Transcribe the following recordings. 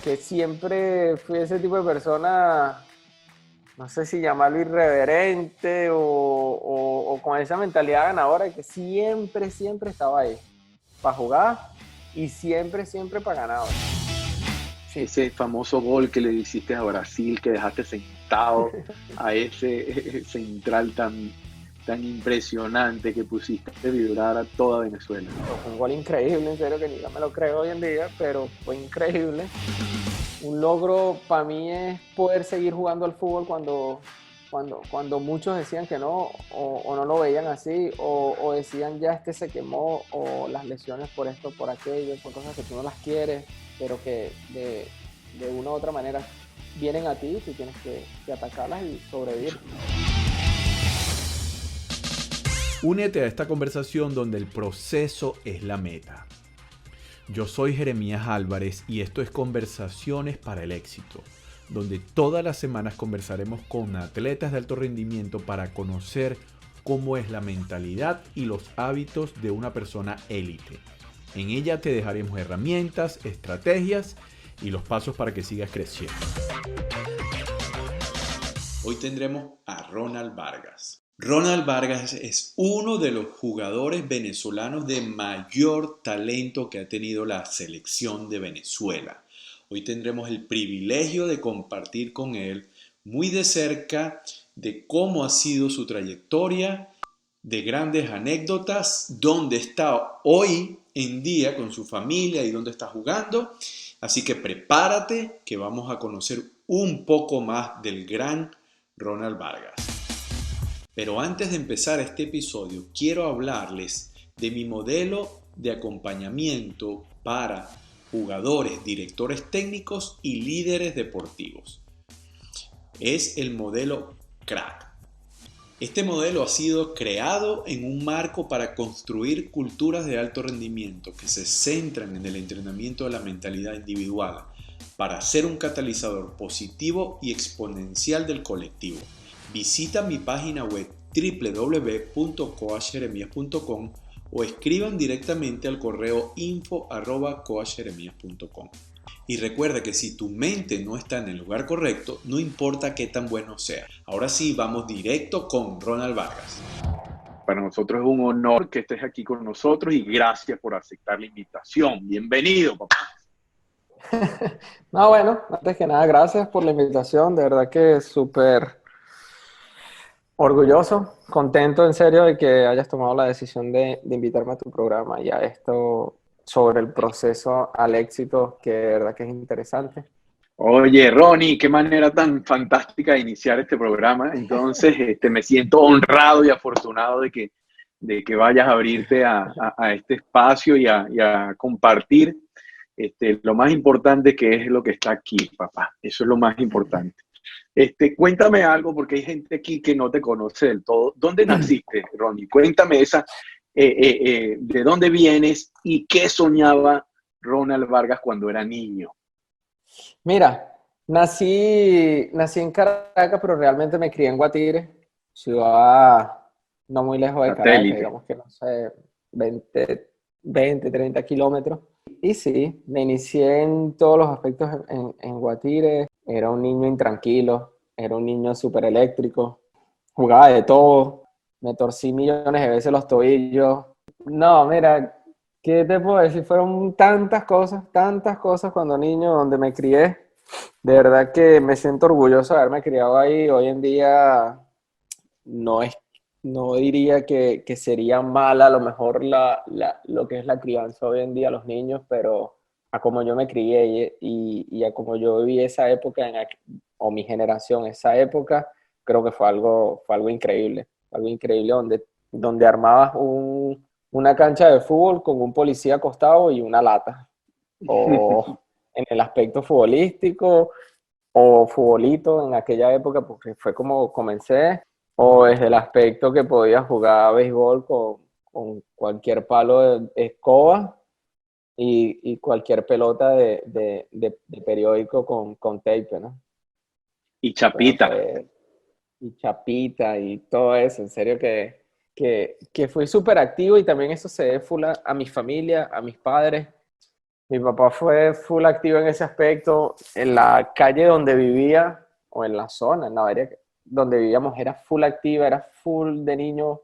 que siempre fui ese tipo de persona, no sé si llamarlo irreverente o con esa mentalidad ganadora que siempre, siempre estaba ahí para jugar y siempre, siempre para ganar. Sí. Ese famoso gol que le hiciste a Brasil, que dejaste sentado a ese central tan impresionante que pusiste a vibrar a toda Venezuela. Fue un gol increíble, en serio, que ni yo me lo creo hoy en día, pero fue increíble. Un logro para mí es poder seguir jugando al fútbol cuando muchos decían que no, o no lo veían así, o decían ya este se quemó, o las lesiones por esto, por aquello, por cosas que tú no las quieres, pero que de una u otra manera vienen a ti, tú tienes que atacarlas y sobrevivir. Únete a esta conversación donde el proceso es la meta. Yo soy Jeremías Álvarez y esto es Conversaciones para el Éxito, donde todas las semanas conversaremos con atletas de alto rendimiento para conocer cómo es la mentalidad y los hábitos de una persona élite. En ella te dejaremos herramientas, estrategias y los pasos para que sigas creciendo. Hoy tendremos a Ronald Vargas. Ronald Vargas es uno de los jugadores venezolanos de mayor talento que ha tenido la selección de Venezuela. Hoy tendremos el privilegio de compartir con él muy de cerca de cómo ha sido su trayectoria, de grandes anécdotas, dónde está hoy en día con su familia y dónde está jugando. Así que prepárate que vamos a conocer un poco más del gran Ronald Vargas. Pero antes de empezar este episodio, quiero hablarles de mi modelo de acompañamiento para jugadores, directores técnicos y líderes deportivos. Es el modelo CRACK. Este modelo ha sido creado en un marco para construir culturas de alto rendimiento que se centran en el entrenamiento de la mentalidad individual para ser un catalizador positivo y exponencial del colectivo. Visita mi página web www.coachjeremias.com o escriban directamente al correo info@coachjeremias.com. Y recuerda que si tu mente no está en el lugar correcto, no importa qué tan bueno sea. Ahora sí, vamos directo con Ronald Vargas. Para nosotros es un honor que estés aquí con nosotros y gracias por aceptar la invitación. Bienvenido, papá. No, bueno, antes que nada, gracias por la invitación, de verdad que súper orgulloso, contento en serio de que hayas tomado la decisión de invitarme a tu programa y a esto sobre el proceso al éxito, que de verdad que es interesante. Oye, Ronnie, qué manera tan fantástica de iniciar este programa. Entonces, me siento honrado y afortunado de que vayas a abrirte a este espacio y a compartir lo más importante que es lo que está aquí, papá. Eso es lo más importante. Cuéntame algo, porque hay gente aquí que no te conoce del todo. ¿Dónde naciste, Ronnie? Cuéntame de dónde vienes y qué soñaba Ronald Vargas cuando era niño. Mira, nací en Caracas, pero realmente me crié en Guatire, ciudad no muy lejos de Caracas, Satélite. digamos que no sé, 30 kilómetros. Y sí, me inicié en todos los aspectos en Guatire. Era un niño intranquilo, era un niño súper eléctrico, jugaba de todo, me torcí millones de veces los tobillos. No, mira, ¿qué te puedo decir? Fueron tantas cosas cuando niño donde me crié. De verdad que me siento orgulloso de haberme criado ahí. Hoy en día no es, no diría que sería mala a lo mejor lo que es la crianza hoy en día a los niños, pero a como yo me crié y a como yo viví esa época, o mi generación, esa época, creo que fue algo increíble donde armabas una cancha de fútbol con un policía acostado y una lata, o en el aspecto futbolístico, o futbolito en aquella época, porque fue como comencé, o desde el aspecto que podía jugar béisbol con cualquier palo de escoba y cualquier pelota de periódico con tape, ¿no? Y Bueno, Chapita. y chapita y todo eso, en serio que fui súper activo y también eso se debe full a mi familia, a mis padres, Mi papá fue full activo en ese aspecto. En la calle donde vivía, o en la zona, en la área donde vivíamos, era full activa, era full de niños,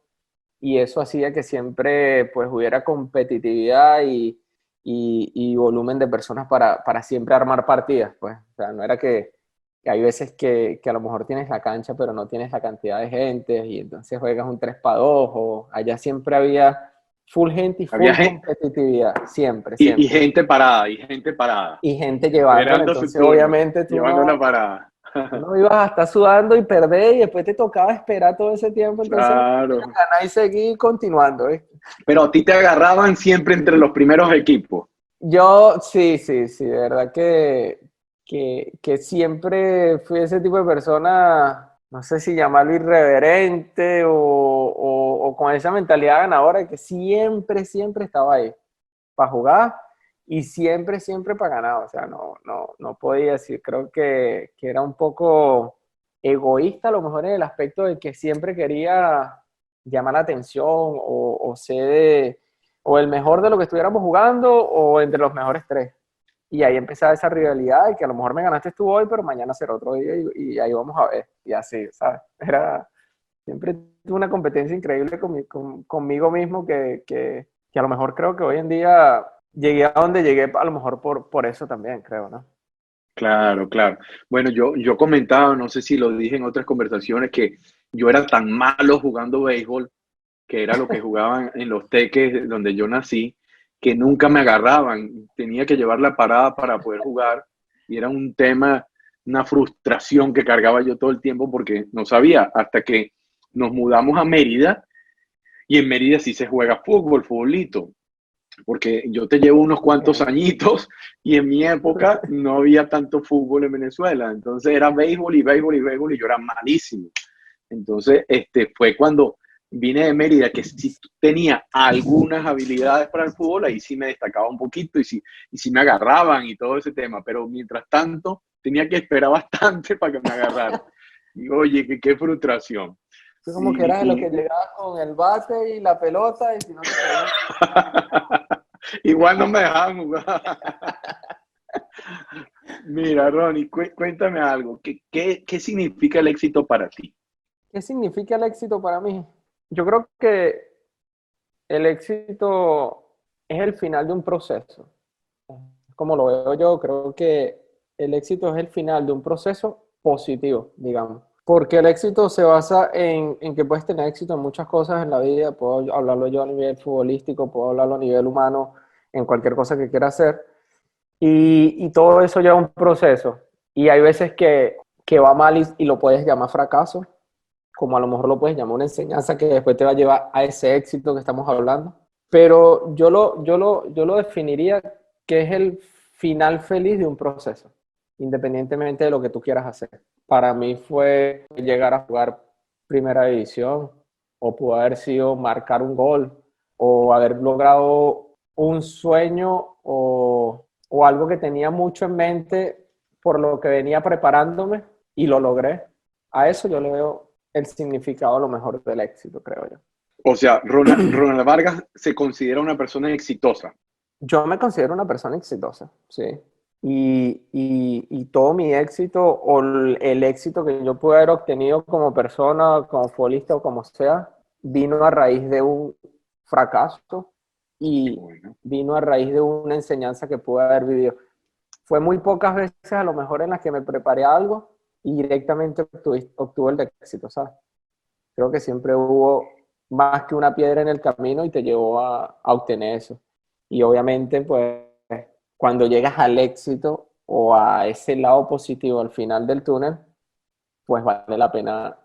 y eso hacía que siempre pues hubiera competitividad y volumen de personas para siempre armar partidas, pues. O sea, no era que hay veces que a lo mejor tienes la cancha, pero no tienes la cantidad de gente, y entonces juegas un 3-2, o allá siempre había full gente y Había full competitividad, siempre, siempre. y gente parada, Y gente llevándola, esperando su entonces turno, obviamente llevando la parada. tú no ibas a estar sudando y perder, y después te tocaba esperar todo ese tiempo, entonces Claro. ganar y seguir continuando, ¿eh? Pero a ti te agarraban siempre entre los primeros equipos. Yo, sí, sí, sí, de verdad que siempre fui ese tipo de persona, no sé si llamarlo irreverente o con esa mentalidad ganadora, que siempre, siempre estaba ahí para jugar y siempre, siempre para ganar. O sea, no podía decir, creo que era un poco egoísta a lo mejor en el aspecto de que siempre quería llamar la atención o ser o el mejor de lo que estuviéramos jugando o entre los mejores tres. Y ahí empezaba esa rivalidad de que a lo mejor me ganaste tú hoy, pero mañana será otro día y ahí vamos a ver. Y así, ¿sabes? Siempre tuve una competencia increíble conmigo mismo que a lo mejor creo que hoy en día llegué a donde llegué, a lo mejor por eso también, creo, ¿no? Claro, claro. Bueno, yo comentaba, no sé si lo dije en otras conversaciones, que yo era tan malo jugando béisbol, que era lo que jugaban en los teques donde yo nací, que nunca me agarraban. Tenía que llevar la parada para poder jugar y era un tema, una frustración que cargaba yo todo el tiempo porque no sabía hasta que nos mudamos a Mérida y en Mérida sí se juega fútbol, futbolito, porque yo te llevo unos cuantos Okay. añitos y en mi época no había tanto fútbol en Venezuela, entonces era béisbol y béisbol y béisbol y yo era malísimo. Entonces, fue cuando vine de Mérida, que sí tenía algunas habilidades para el fútbol, ahí sí me destacaba un poquito y sí me agarraban y todo ese tema, pero mientras tanto tenía que esperar bastante para que me agarraran. Y oye, qué frustración. Tú como que Sí, eras de los que llegabas con el bate y la pelota y si no te podías... igual no me dejaban jugar. Mira, Ronnie, cuéntame algo. ¿Qué significa el éxito para ti? ¿Qué significa el éxito para mí? Yo creo que el éxito es el final de un proceso. Como lo veo yo, creo que el éxito es el final de un proceso positivo, digamos. Porque el éxito se basa en que puedes tener éxito en muchas cosas en la vida. Puedo hablarlo yo a nivel futbolístico, puedo hablarlo a nivel humano, en cualquier cosa que quiera hacer. Y todo eso lleva un proceso. Y hay veces que va mal y lo puedes llamar fracaso, como a lo mejor lo puedes llamar una enseñanza que después te va a llevar a ese éxito que estamos hablando. Pero yo lo definiría que es el final feliz de un proceso, independientemente de lo que tú quieras hacer. Para mí fue llegar a jugar primera división, o pudo haber sido marcar un gol, o haber logrado un sueño o algo que tenía mucho en mente por lo que venía preparándome y lo logré. A eso yo le veo el significado a lo mejor del éxito, creo yo. O sea, Ronald Vargas se considera una persona exitosa. Yo me considero una persona exitosa, sí. Y todo mi éxito o el éxito que yo pude haber obtenido como persona, como futbolista o como sea, vino a raíz de un fracaso y Bueno, vino a raíz de una enseñanza que pude haber vivido. Fue muy pocas veces a lo mejor en las que me preparé a algo y directamente obtuve el éxito, ¿sabes? Creo que siempre hubo más que una piedra en el camino y te llevó a obtener eso. Y obviamente, pues, cuando llegas al éxito o a ese lado positivo al final del túnel, pues vale la pena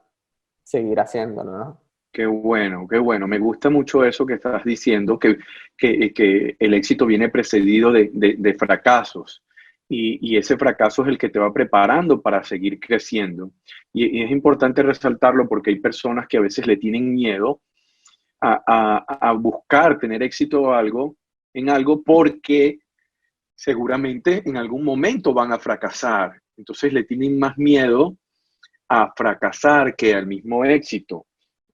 seguir haciéndolo, ¿no? qué bueno, qué bueno. Me gusta mucho eso que estás diciendo, que el éxito viene precedido de fracasos. Y ese fracaso es el que te va preparando para seguir creciendo. Y es importante resaltarlo porque hay personas que a veces le tienen miedo a buscar tener éxito en algo porque seguramente en algún momento van a fracasar. Entonces le tienen más miedo a fracasar que al mismo éxito.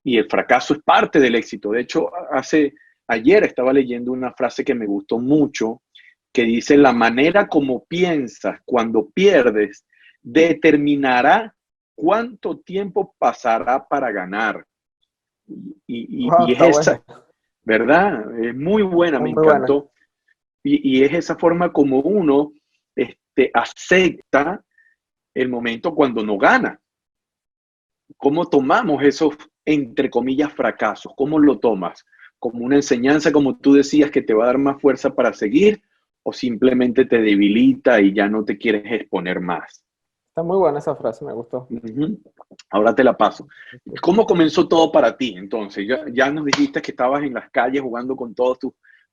Y el fracaso es parte del éxito. De hecho, ayer estaba leyendo una frase que me gustó mucho que dice: la manera como piensas cuando pierdes determinará cuánto tiempo pasará para ganar. Wow, Y es está esa, bueno, ¿verdad? Es muy buena, está me muy bueno. encantó. Y es esa forma como uno acepta el momento cuando no gana. ¿Cómo tomamos esos, entre comillas, fracasos? ¿Cómo lo tomas? ¿Como una enseñanza, como tú decías, que te va a dar más fuerza para seguir? ¿O simplemente te debilita y ya no te quieres exponer más? Está muy buena esa frase, me gustó. Ujú. Ahora te la paso. ¿Cómo comenzó todo para ti entonces? Ya nos dijiste que estabas en las calles jugando con todos tus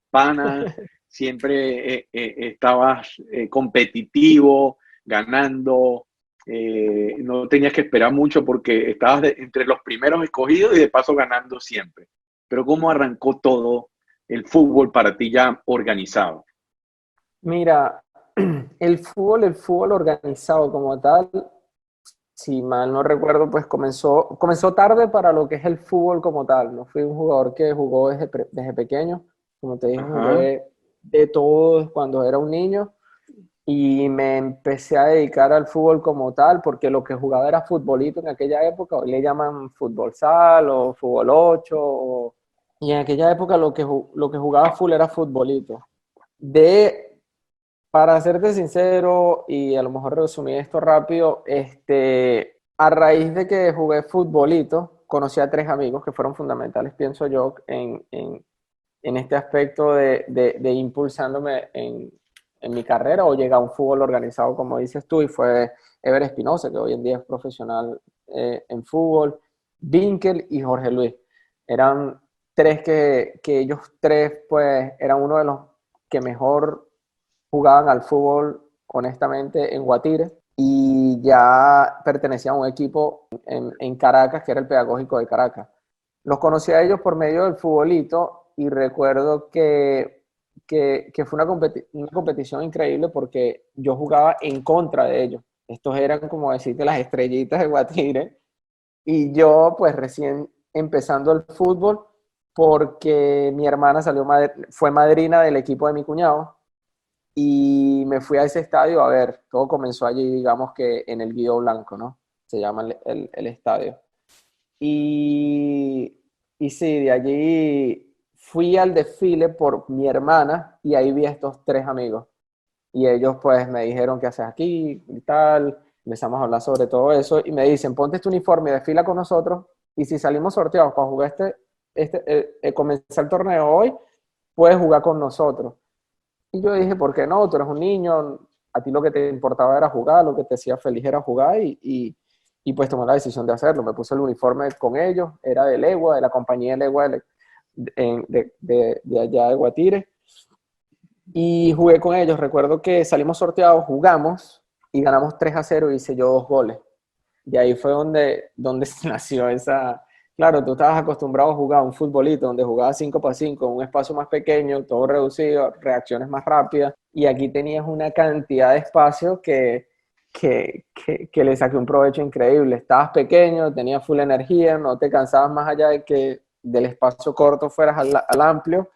panas, siempre estabas competitivo, ganando, no tenías que esperar mucho porque estabas entre los primeros escogidos y de paso ganando siempre. Pero ¿cómo arrancó todo el fútbol para ti ya organizado? Mira, el fútbol organizado como tal, si mal no recuerdo, pues comenzó tarde para lo que es el fútbol como tal. No fui un jugador que jugó desde pequeño. Como te dije, Ajá, jugué de todo cuando era un niño y me empecé a dedicar al fútbol como tal porque lo que jugaba era futbolito en aquella época. Hoy le llaman fútbol sal o fútbol 8. Y en aquella época lo que jugaba full era futbolito. De Para serte sincero y a lo mejor resumir esto rápido, a raíz de que jugué futbolito, conocí a tres amigos que fueron fundamentales, pienso yo, en este aspecto de impulsándome en mi carrera o llegar a un fútbol organizado, como dices tú, y fue Ever Espinosa, que hoy en día es profesional en fútbol, Vinkel y Jorge Luis. Eran tres que ellos tres, pues, eran uno de los que mejor jugaban al fútbol, honestamente, en Guatire y ya pertenecían a un equipo en Caracas, que era el Pedagógico de Caracas. Los conocí a ellos por medio del futbolito y recuerdo que fue una competición increíble porque yo jugaba en contra de ellos. Estos eran, como decirte, las estrellitas de Guatire y yo pues recién empezando el fútbol porque mi hermana fue madrina del equipo de mi cuñado y me fui a ese estadio a ver, todo comenzó allí, digamos que en el Guido Blanco, ¿no? Se llama el estadio. Y, y sí, de allí fui al desfile por mi hermana y ahí vi a estos tres amigos. Y ellos pues me dijeron qué haces aquí y tal, empezamos a hablar sobre todo eso y me dicen, ponte este uniforme y desfila con nosotros y si salimos sorteados para jugar comenzar el torneo hoy, puedes jugar con nosotros. Y yo dije, ¿por qué no? Tú eres un niño, a ti lo que te importaba era jugar, lo que te hacía feliz era jugar y pues tomé la decisión de hacerlo. Me puse el uniforme con ellos, era de Legua, de la compañía de Legua de allá de Guatire y jugué con ellos. Recuerdo que salimos sorteados, jugamos y ganamos 3-0 y hice yo 2 goles. Y ahí fue donde nació esa. Claro, tú estabas acostumbrado a jugar un futbolito donde jugabas 5 para 5 en un espacio más pequeño, todo reducido, reacciones más rápidas, y aquí tenías una cantidad de espacio que le saqué un provecho increíble. Estabas pequeño, tenías full energía, no te cansabas más allá de que del espacio corto fueras al amplio,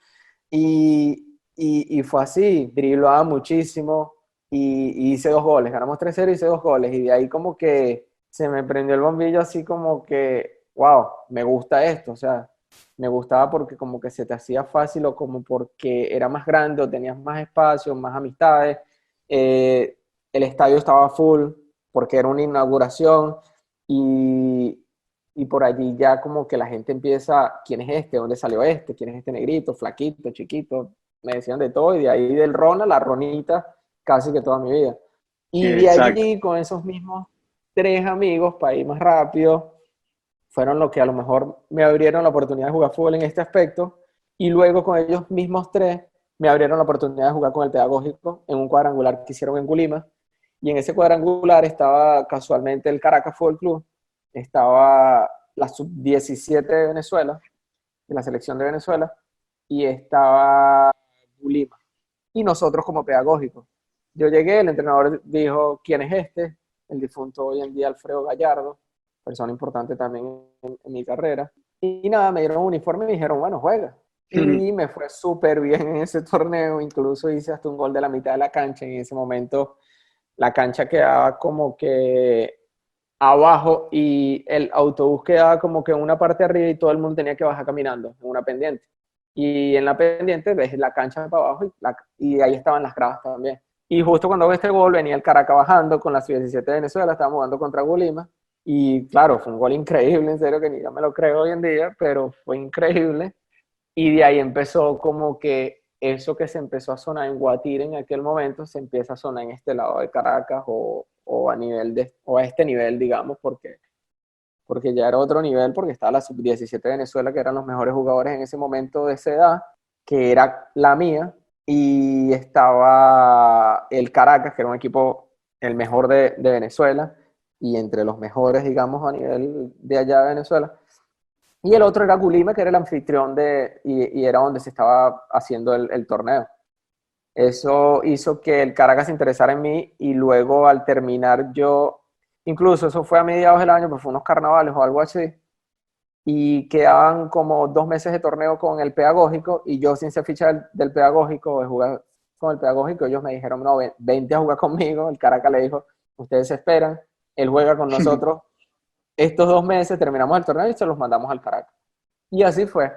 y fue así, driblaba muchísimo y hice 2 goles, ganamos 3-0 y hice 2 goles, y de ahí como que se me prendió el bombillo así como que, wow, me gusta esto, o sea, me gustaba porque como que se te hacía fácil o como porque era más grande o tenías más espacio, más amistades, eh, el estadio estaba full porque era una inauguración y, y por allí ya como que la gente empieza, ¿quién es este? ¿Dónde salió este? ¿Quién es este negrito, flaquito, chiquito? Me decían de todo y de ahí del Rona, la Ronita, casi que toda mi vida. Y de exacto. allí con esos mismos tres amigos, para ir más rápido, fueron los que a lo mejor me abrieron la oportunidad de jugar fútbol en este aspecto y luego con ellos mismos tres me abrieron la oportunidad de jugar con el Pedagógico en un cuadrangular que hicieron en Gulima y en ese cuadrangular estaba casualmente el Caracas Fútbol Club, estaba la sub-17 de Venezuela, de la selección de Venezuela, y estaba Gulima y nosotros como Pedagógicos. Yo llegué, el entrenador dijo, ¿quién es este? El difunto hoy en día Alfredo Gallardo, persona importante también en mi carrera. Y nada, me dieron un uniforme y me dijeron, bueno, juega. Y me fue súper bien en ese torneo, incluso hice hasta un gol de la mitad de la cancha. En ese momento la cancha quedaba como que abajo y el autobús quedaba como que en una parte arriba y todo el mundo tenía que bajar caminando en una pendiente. Y en la pendiente ves la cancha para abajo y ahí estaban las gradas también. Y justo cuando hago este gol venía el Caracas bajando con la sub-17 de Venezuela, estábamos jugando contra Gulima. Y claro, fue un gol increíble, en serio que ni yo me lo creo hoy en día, pero fue increíble. Y de ahí empezó como que eso que se empezó a sonar en Guatire en aquel momento se empieza a sonar en este lado de Caracas o a nivel o a este nivel, digamos, porque ya era otro nivel, porque estaba la sub-17 de Venezuela, que eran los mejores jugadores en ese momento de esa edad, que era la mía, y estaba el Caracas, que era un equipo el mejor de Venezuela, y entre los mejores, digamos, a nivel de allá de Venezuela. Y el otro era Gulima, que era el anfitrión y era donde se estaba haciendo el torneo. Eso hizo que el Caracas se interesara en mí y luego al terminar yo, incluso eso fue a mediados del año, pues fue unos carnavales o algo así, y quedaban como 2 meses de torneo con el pedagógico y yo sin ser ficha del pedagógico, de jugar con el pedagógico, ellos me dijeron, no, vente a jugar conmigo, el Caracas le dijo, ustedes se esperan, él juega con nosotros estos 2 meses, terminamos el torneo y se los mandamos al Caracas. Y así fue.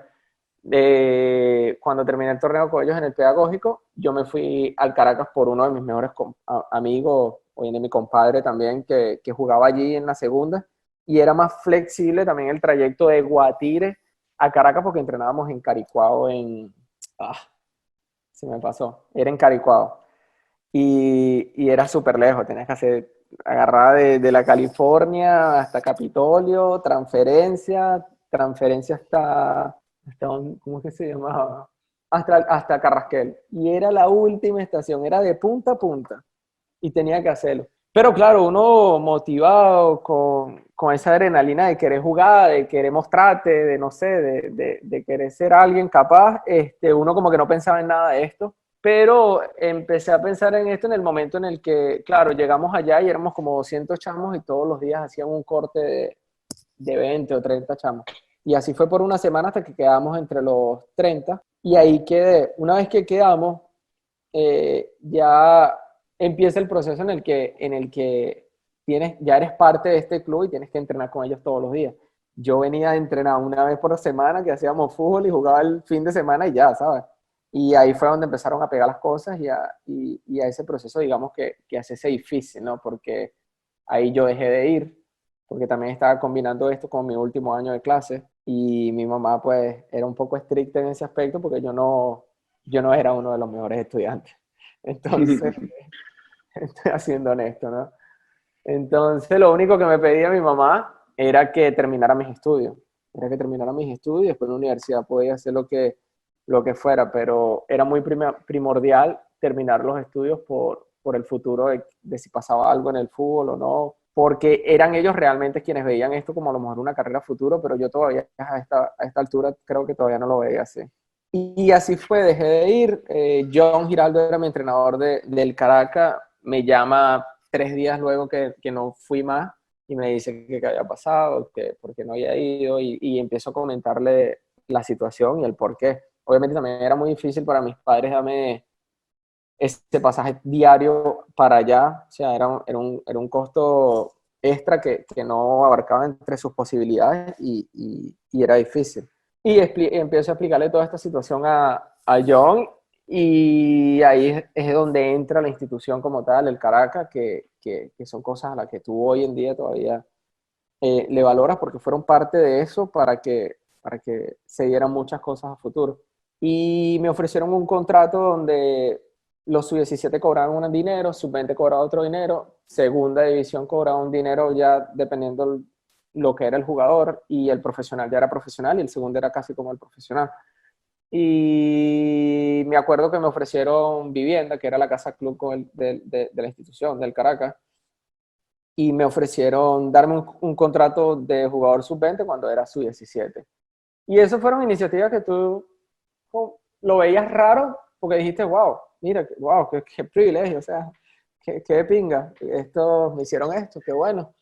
Cuando terminé el torneo con ellos en el pedagógico, yo me fui al Caracas por uno de mis mejores amigos, hoy en día mi compadre también, que jugaba allí en la segunda, y era más flexible también el trayecto de Guatire a Caracas porque entrenábamos en Caricuao, se me pasó, era en Caricuao, y era súper lejos, tenías que hacer agarrada de la California hasta Capitolio, transferencia ¿cómo es que se llamaba? Hasta Carrasquel. Y era la última estación, era de punta a punta. Y tenía que hacerlo. Pero claro, uno motivado con esa adrenalina de querer jugar, de querer mostrarte, de no sé, de querer ser alguien capaz, uno como que no pensaba en nada de esto. Pero empecé a pensar en esto en el momento en el que, claro, llegamos allá y éramos como 200 chamos y todos los días hacían un corte de 20 o 30 chamos. Y así fue por una semana hasta que quedamos entre los 30. Y ahí quedé. Una vez que quedamos, ya empieza el proceso en el que ya eres parte de este club y tienes que entrenar con ellos todos los días. Yo venía a entrenar una vez por semana, que hacíamos fútbol y jugaba el fin de semana y ya, ¿sabes? Y ahí fue donde empezaron a pegar las cosas y a ese proceso, digamos, que hace ese difícil, ¿no? Porque ahí yo dejé de ir, porque también estaba combinando esto con mi último año de clase y mi mamá pues era un poco estricta en ese aspecto porque yo no era uno de los mejores estudiantes. Entonces, estoy haciendo honesto, ¿no? Entonces, lo único que me pedía mi mamá era que terminara mis estudios. Era que terminara mis estudios y después en la universidad podía hacer lo que fuera, pero era muy primordial terminar los estudios por el futuro de si pasaba algo en el fútbol o no, porque eran ellos realmente quienes veían esto como a lo mejor una carrera futuro, pero yo todavía a esta altura creo que todavía no lo veía así. Y así fue, dejé de ir. John Giraldo era mi entrenador del Caracas, me llama 3 días luego que no fui más y me dice que qué había pasado, que por qué no había ido y empiezo a comentarle la situación y el por qué. Obviamente también era muy difícil para mis padres darme ese pasaje diario para allá, o sea, era un costo extra que no abarcaba entre sus posibilidades y era difícil. Y empiezo a explicarle toda esta situación a John y ahí es donde entra la institución como tal, el Caracas, que son cosas a las que tú hoy en día todavía le valoras porque fueron parte de eso para que se dieran muchas cosas a futuro. Y me ofrecieron un contrato donde los sub-17 cobraban un dinero, sub-20 cobraba otro dinero, segunda división cobraba un dinero ya dependiendo lo que era el jugador y el profesional ya era profesional y el segundo era casi como el profesional. Y me acuerdo que me ofrecieron vivienda, que era la casa club de la institución, del Caracas, y me ofrecieron darme un contrato de jugador sub-20 cuando era sub-17. Y eso fueron iniciativas que tú lo veías raro porque dijiste, wow, mira, wow, qué privilegio, o sea, qué pinga, me hicieron esto, qué bueno.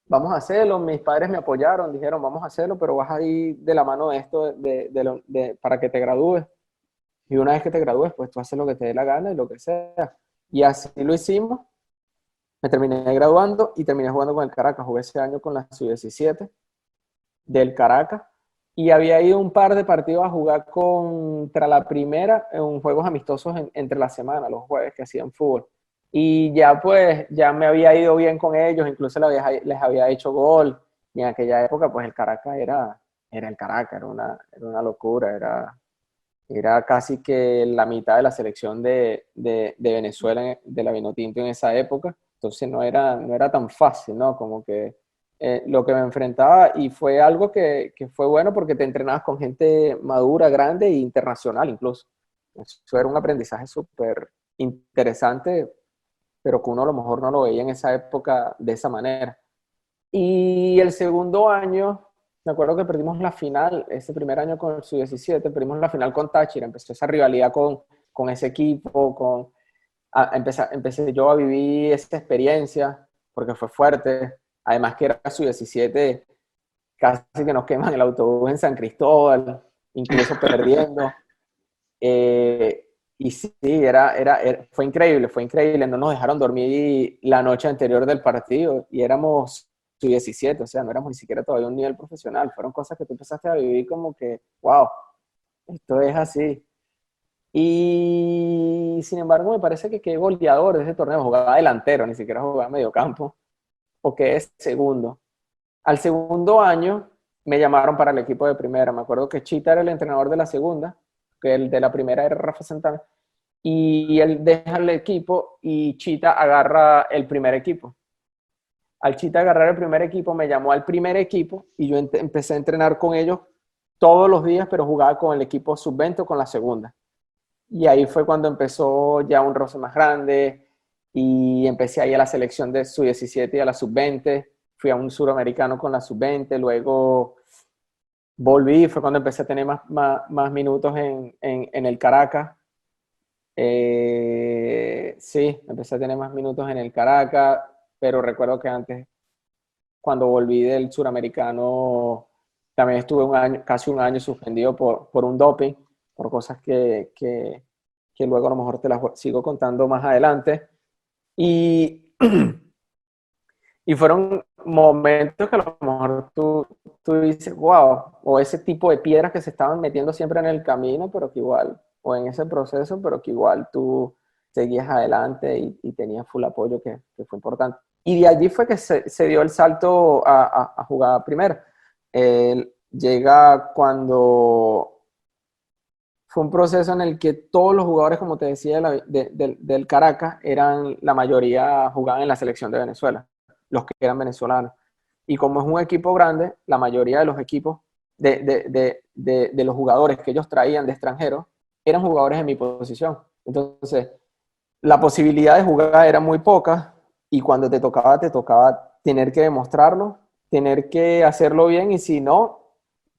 vamos a hacerlo, mis padres me apoyaron, dijeron, vamos a hacerlo, pero vas a ir de la mano de esto para que te gradúes. Y una vez que te gradúes, pues tú haces lo que te dé la gana y lo que sea. Y así lo hicimos. Me terminé graduando y terminé jugando con el Caracas. Jugué ese año con la Sub-17 del Caracas. Y había ido un par de partidos a jugar contra la primera en juegos amistosos entre la semana, los jueves que hacían fútbol. Y ya pues, ya me había ido bien con ellos, incluso les había hecho gol. Y en aquella época, pues el Caracas era el Caracas, era una locura, era casi que la mitad de la selección de Venezuela, de la Vinotinto en esa época. Entonces no era tan fácil, ¿no? Como que lo que me enfrentaba, y fue algo que fue bueno porque te entrenabas con gente madura, grande e internacional incluso. Eso era un aprendizaje súper interesante, pero que uno a lo mejor no lo veía en esa época de esa manera. Y el segundo año, me acuerdo que perdimos la final, ese primer año con el Sub-17, perdimos la final con Táchira, empezó esa rivalidad con ese equipo, empecé yo a vivir esa experiencia, porque fue fuerte, además que era Sub-17, casi que nos queman el autobús en San Cristóbal, incluso perdiendo. Y sí, fue increíble, no nos dejaron dormir la noche anterior del partido y éramos Sub-17, o sea, no éramos ni siquiera todavía un nivel profesional, fueron cosas que tú empezaste a vivir como que, wow, esto es así. Y sin embargo me parece que quedé goleador de ese torneo, jugaba delantero, ni siquiera jugaba mediocampo, porque es segundo. Al segundo año me llamaron para el equipo de primera, me acuerdo que Chita era el entrenador de la segunda, que el de la primera era Rafa Santana, y él deja el equipo y Chita agarra el primer equipo. Al Chita agarrar el primer equipo, me llamó al primer equipo y yo empecé a entrenar con ellos todos los días, pero jugaba con el equipo sub-20 o con la segunda. Y ahí fue cuando empezó ya un roce más grande y empecé ahí a la selección de sub-17 y a la sub-20. Fui a un suramericano con la sub-20, luego volví, fue cuando empecé a tener más minutos en el Caracas. Sí, empecé a tener más minutos en el Caracas, pero recuerdo que antes, cuando volví del suramericano, también estuve casi un año suspendido por un doping, por cosas que luego a lo mejor te las sigo contando más adelante. Y, y fueron momentos que a lo mejor tú dices, wow, o ese tipo de piedras que se estaban metiendo siempre en el camino, pero que igual, o en ese proceso, pero que igual tú seguías adelante y tenías full apoyo, que fue importante. Y de allí fue que se dio el salto a jugar primero. Llega cuando fue un proceso en el que todos los jugadores, como te decía, del Caracas, la mayoría jugaban en la selección de Venezuela, los que eran venezolanos. Y como es un equipo grande, la mayoría de los equipos, de los jugadores que ellos traían de extranjeros, eran jugadores en mi posición. Entonces, la posibilidad de jugar era muy poca y cuando te tocaba tener que demostrarlo, tener que hacerlo bien y si no,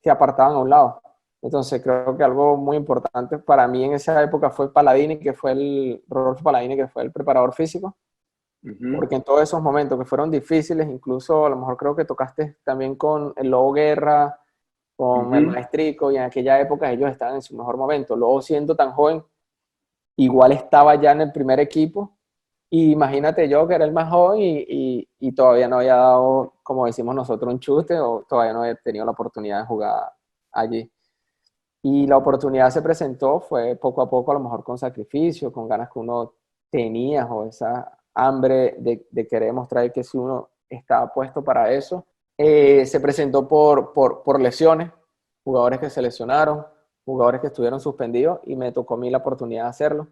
te apartaban a un lado. Entonces creo que algo muy importante para mí en esa época fue Rodolfo Paladini, que fue el preparador físico, porque en todos esos momentos que fueron difíciles, incluso a lo mejor creo que tocaste también con el Lobo Guerra, con el Maestrico, y en aquella época ellos estaban en su mejor momento. Luego siendo tan joven, igual estaba ya en el primer equipo, y imagínate yo que era el más joven y todavía no había dado, como decimos nosotros, un chute, o todavía no había tenido la oportunidad de jugar allí. Y la oportunidad se presentó, fue poco a poco, a lo mejor con sacrificio, con ganas que uno tenía, o esa hambre de querer mostrar que si uno estaba puesto para eso. Se presentó por lesiones, jugadores que se lesionaron, jugadores que estuvieron suspendidos, y me tocó a mí la oportunidad de hacerlo.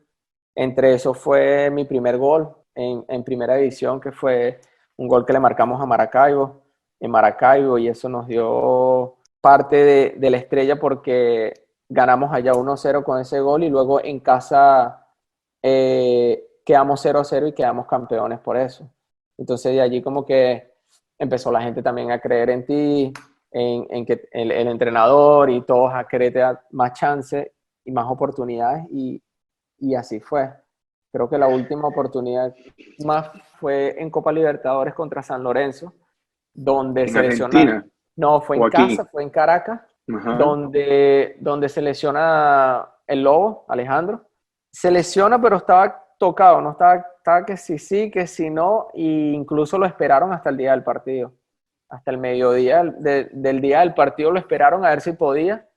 Entre eso fue mi primer gol en primera división, que fue un gol que le marcamos a Maracaibo, en Maracaibo, y eso nos dio parte de la estrella porque ganamos allá 1-0 con ese gol y luego en casa quedamos 0-0 y quedamos campeones por eso. Entonces de allí como que empezó la gente también a creer en ti, en que el entrenador y todos a quererte dar más chance y más oportunidades y así fue. Creo que la última oportunidad más fue en Copa Libertadores contra San Lorenzo, donde ¿En se lesiona, Argentina no, fue o en aquí? casa, fue en Caracas, Ajá. donde se lesiona el Lobo, Alejandro. Se lesiona, pero estaba tocado, no estaba que sí, que si no, e incluso lo esperaron hasta el día del partido, hasta el mediodía del día del partido lo esperaron a ver si podía,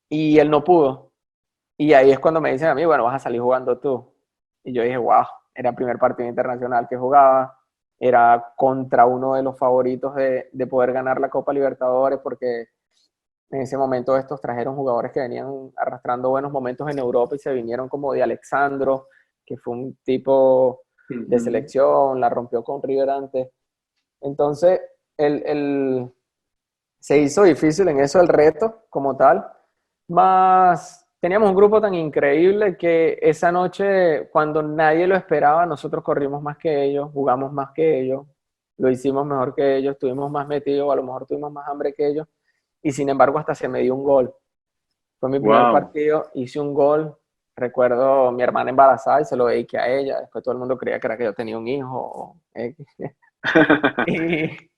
y él no pudo. Y ahí es cuando me dicen a mí, bueno, vas a salir jugando tú. Y yo dije, wow, era el primer partido internacional que jugaba, era contra uno de los favoritos de poder ganar la Copa Libertadores, porque en ese momento estos trajeron jugadores que venían arrastrando buenos momentos en Europa y se vinieron como de Alexandro, que fue un tipo de Ujú. selección, la rompió con River antes. Entonces, se hizo difícil en eso el reto como tal, más teníamos un grupo tan increíble que esa noche, cuando nadie lo esperaba, nosotros corrimos más que ellos, jugamos más que ellos, lo hicimos mejor que ellos, estuvimos más metidos, a lo mejor tuvimos más hambre que ellos, y sin embargo hasta se me dio un gol. Fue mi primer Wow. partido, hice un gol, recuerdo mi hermana embarazada y se lo dediqué a ella, después todo el mundo creía que era que yo tenía un hijo. Y,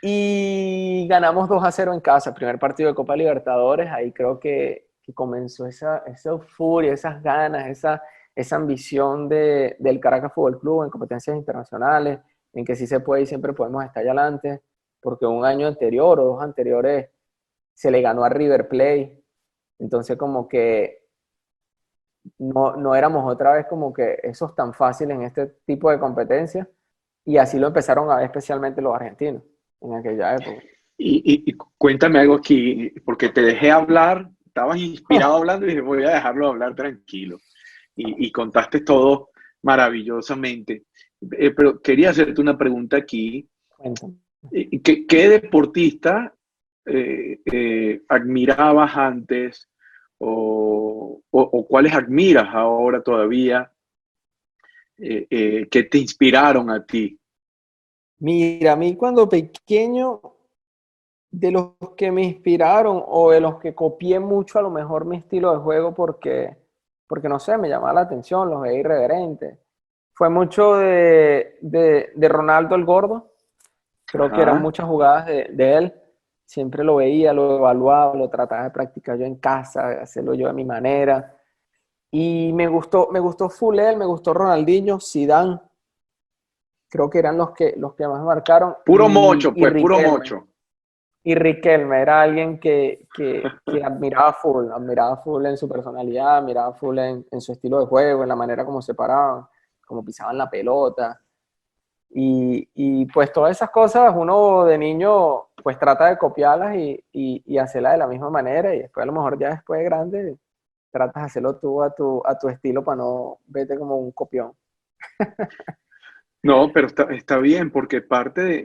y ganamos 2-0 en casa, primer partido de Copa Libertadores, ahí creo que comenzó esa euforia, esas ganas, esa ambición del Caracas Fútbol Club en competencias internacionales, en que sí se puede y siempre podemos estar allá adelante, porque un año anterior o dos anteriores se le ganó a River Plate, entonces como que no éramos otra vez como que esos tan fáciles en este tipo de competencias, y así lo empezaron a ver especialmente los argentinos en aquella época. Y cuéntame algo aquí, porque te dejé hablar, estabas inspirado hablando y dije, voy a dejarlo hablar tranquilo. Y contaste todo maravillosamente. Pero quería hacerte una pregunta aquí. Cuéntame. ¿Qué deportista admirabas antes o cuáles admiras ahora todavía que te inspiraron a ti? Mira, a mí cuando pequeño, de los que me inspiraron o de los que copié mucho a lo mejor mi estilo de juego porque no sé, me llamaba la atención, los veía irreverentes. Fue mucho de Ronaldo el Gordo, creo que eran Ajá. muchas jugadas de él, siempre lo veía, lo evaluaba, lo trataba de practicar yo en casa, de hacerlo yo de mi manera. Y me gustó full él, me gustó Ronaldinho, Zidane, creo que eran los que más me marcaron, Puro mocho, y pues, puro Riquelme. mocho. Y Riquelme era alguien que admiraba full en su personalidad, admiraba full en su estilo de juego, en la manera como se paraban, como pisaban la pelota. Y pues todas esas cosas uno de niño pues trata de copiarlas y hacerlas de la misma manera, y después a lo mejor ya después de grande tratas de hacerlo tú a tu estilo para no verte como un copión. No, pero está bien, porque parte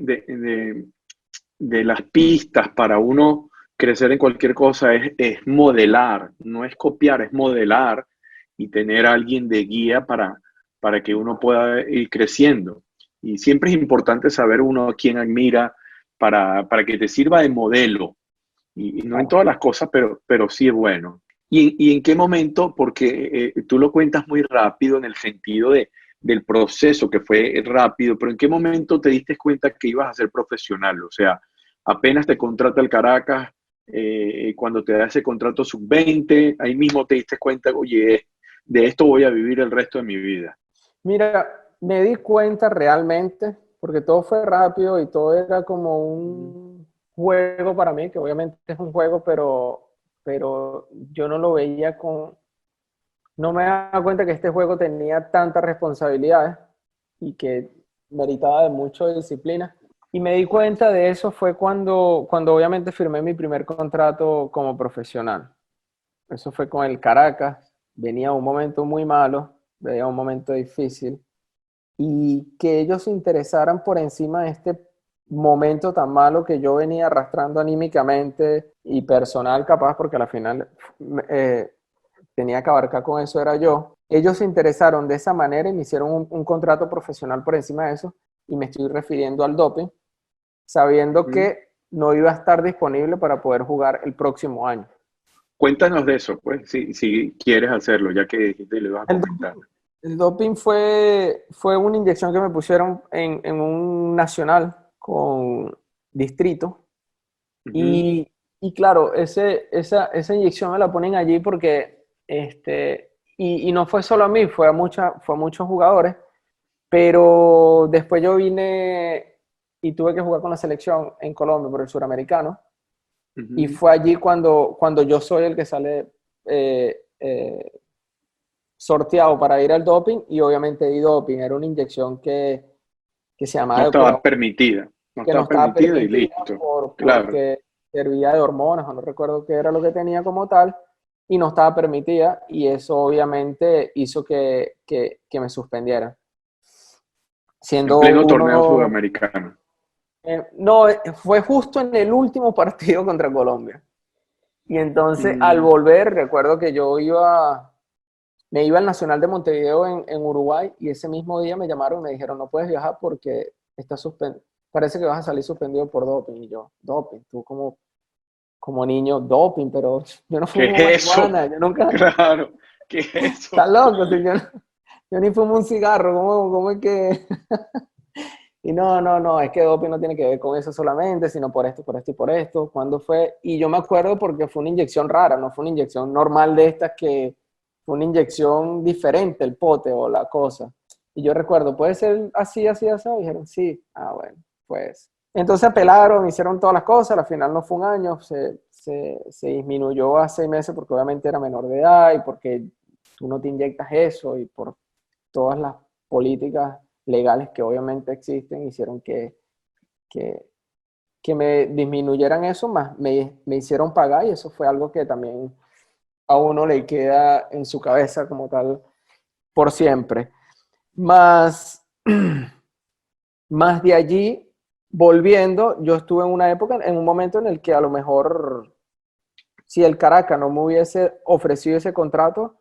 de las pistas para uno crecer en cualquier cosa es modelar, no es copiar, es modelar y tener a alguien de guía para que uno pueda ir creciendo. Y siempre es importante saber uno a quién admira para que te sirva de modelo. Y no en Claro. todas las cosas, pero sí es bueno. Y en qué momento? Porque tú lo cuentas muy rápido en el sentido del proceso que fue rápido, pero ¿en qué momento te diste cuenta que ibas a ser profesional? O sea, apenas te contrata el Caracas, cuando te da ese contrato sub-20, ahí mismo te diste cuenta, oye, de esto voy a vivir el resto de mi vida. Mira, me di cuenta realmente, porque todo fue rápido y todo era como un juego para mí, que obviamente es un juego, pero yo no lo veía no me daba cuenta que este juego tenía tantas responsabilidades y que meritaba de mucha disciplina. Y me di cuenta de eso fue cuando obviamente firmé mi primer contrato como profesional. Eso fue con el Caracas, venía un momento muy malo, venía un momento difícil, y que ellos se interesaran por encima de este momento tan malo que yo venía arrastrando anímicamente y personal capaz, porque al final tenía que abarcar con eso era yo. Ellos se interesaron de esa manera y me hicieron un contrato profesional por encima de eso, y me estoy refiriendo al doping, sabiendo ¿Mm? que no iba a estar disponible para poder jugar el próximo año. Cuéntanos de eso, pues, si quieres hacerlo, ya que dijiste, le vas a El comentar. doping, el doping fue una inyección que me pusieron en un nacional con Distrito. Ujú. Y claro, esa inyección me la ponen allí porque, y no fue solo a mí, fue a muchos jugadores, pero después yo vine y tuve que jugar con la selección en Colombia por el suramericano, y Ujú. fue allí cuando yo soy el que sale sorteado para ir al doping, y obviamente di doping, era una inyección que se No llamaba estaba permitida, no que no estaba estaba permitida y permitida listo. Claro, porque servía de hormonas, o no recuerdo qué era lo que tenía como tal, y no estaba permitida, y eso obviamente hizo que me suspendieran. en Siendo pleno torneo uno, sudamericano. no, fue justo en el último partido contra Colombia. Y entonces al Mm, volver, recuerdo que me iba al Nacional de Montevideo en Uruguay, y ese mismo día me llamaron y me dijeron, no puedes viajar porque parece que vas a salir suspendido por doping. Y yo, doping, tú como niño, doping, pero yo no ¿Qué fumo es eso? marihuana, yo nunca, Claro, ¿qué es está eso? loco, si yo ni fumo un cigarro, ¿cómo es que? Y no, es que doping no tiene que ver con eso solamente, sino por esto y por esto. ¿Cuándo fue? Y yo me acuerdo porque fue una inyección rara, no fue una inyección normal de estas, que fue una inyección diferente, el pote o la cosa. Y yo recuerdo, ¿puede ser así, así, así? Y dijeron, sí. Ah, bueno, pues. Entonces apelaron, hicieron todas las cosas, al final no fue un año, se disminuyó a 6 meses porque obviamente era menor de edad y porque tú no te inyectas eso, y por todas las políticas legales que obviamente existen, hicieron que, que me disminuyeran eso, más me hicieron pagar, y eso fue algo que también a uno le queda en su cabeza como tal por siempre. Más, más de allí, volviendo, yo estuve en una época, en un momento en el que a lo mejor, si el Caracas no me hubiese ofrecido ese contrato,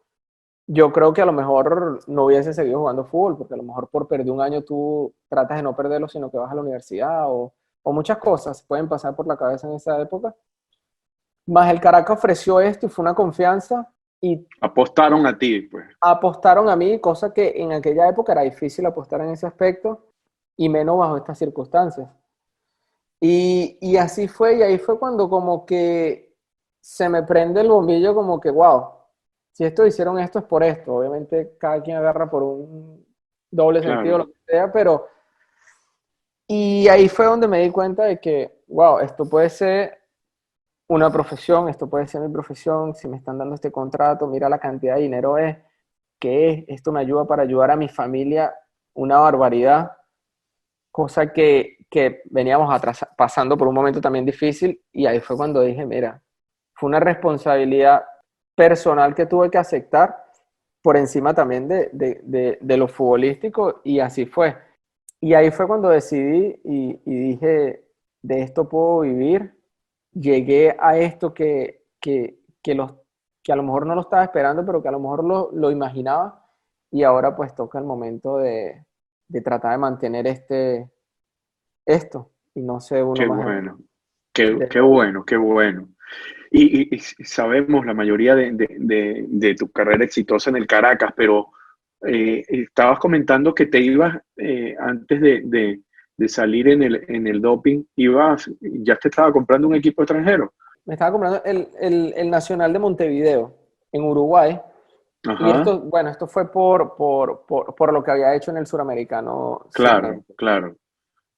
yo creo que a lo mejor no hubiese seguido jugando fútbol, porque a lo mejor por perder un año tú tratas de no perderlo, sino que vas a la universidad, o muchas cosas pueden pasar por la cabeza en esa época. Más el Caracas ofreció esto y fue una confianza, y Apostaron a ti, pues. apostaron a mí, cosa que en aquella época era difícil apostar en ese aspecto, y menos bajo estas circunstancias. Y así fue, y ahí fue cuando como que se me prende el bombillo, como que, wow, si esto hicieron esto es por esto. Obviamente cada quien agarra por un doble sentido, Claro, lo que sea, pero... Y ahí fue donde me di cuenta de que, wow, esto puede ser una profesión, esto puede ser mi profesión, si me están dando este contrato, mira la cantidad de dinero que es, esto me ayuda para ayudar a mi familia, una barbaridad, cosa que veníamos pasando por un momento también difícil, y ahí fue cuando dije, mira, fue una responsabilidad personal que tuve que aceptar por encima también de lo futbolístico, y así fue. Y ahí fue cuando decidí y dije, de esto puedo vivir. Llegué a esto que a lo mejor no lo estaba esperando, pero que a lo mejor lo imaginaba, y ahora pues toca el momento de tratar de mantener esto, y no sé uno qué más bueno, de qué bueno, qué bueno. Y sabemos la mayoría de tu carrera exitosa en el Caracas, pero estabas comentando que te ibas, antes de salir en el doping, ya te estaba comprando un equipo extranjero. Me estaba comprando el Nacional de Montevideo en Uruguay. Y Ajá, esto, bueno, esto fue por lo que había hecho en el Suramericano claro, Sub-20. claro.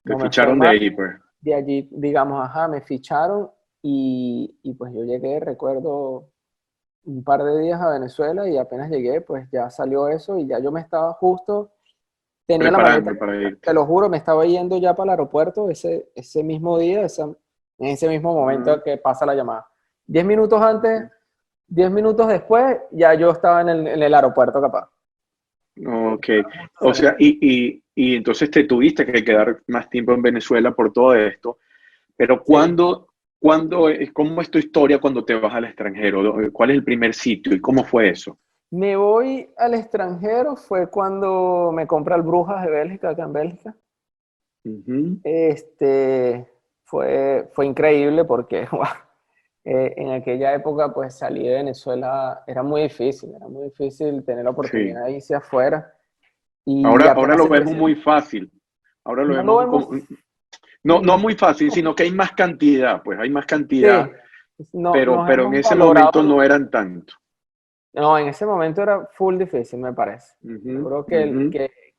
Te No me fue ficharon de mal. ahí, pues. De allí, digamos, ajá, me ficharon, y pues yo llegué, recuerdo, un par de días a Venezuela, y apenas llegué, pues ya salió eso, y ya yo me estaba justo, tenía la maleta, Preparando para irte. te lo juro, me estaba yendo ya para el aeropuerto ese mismo día, en ese mismo Ajá. momento que pasa la llamada. 10 minutos antes, 10 minutos después, ya yo estaba en el aeropuerto, capaz. Ok, Justo o saliendo. sea, y entonces te tuviste que quedar más tiempo en Venezuela por todo esto, pero Sí. ¿cómo es tu historia cuando te vas al extranjero? ¿Cuál es el primer sitio y cómo fue eso? Me voy al extranjero, fue cuando me compré el Brujas de Bélgica, acá en Bélgica. Ujú. Este, fue increíble porque guau, en aquella época pues salí de Venezuela, era muy difícil tener la Sí, oportunidad de irse afuera, y ahora apenas lo se vemos muy presentó. fácil, ahora lo No lo vemos vemos, No, no muy fácil, sino que hay más cantidad, pues hay más cantidad, Sí, no, pero nos en hemos ese valorado. momento no eran tanto. No, en ese momento era full difícil, me parece. Yo Ujú, creo ujú.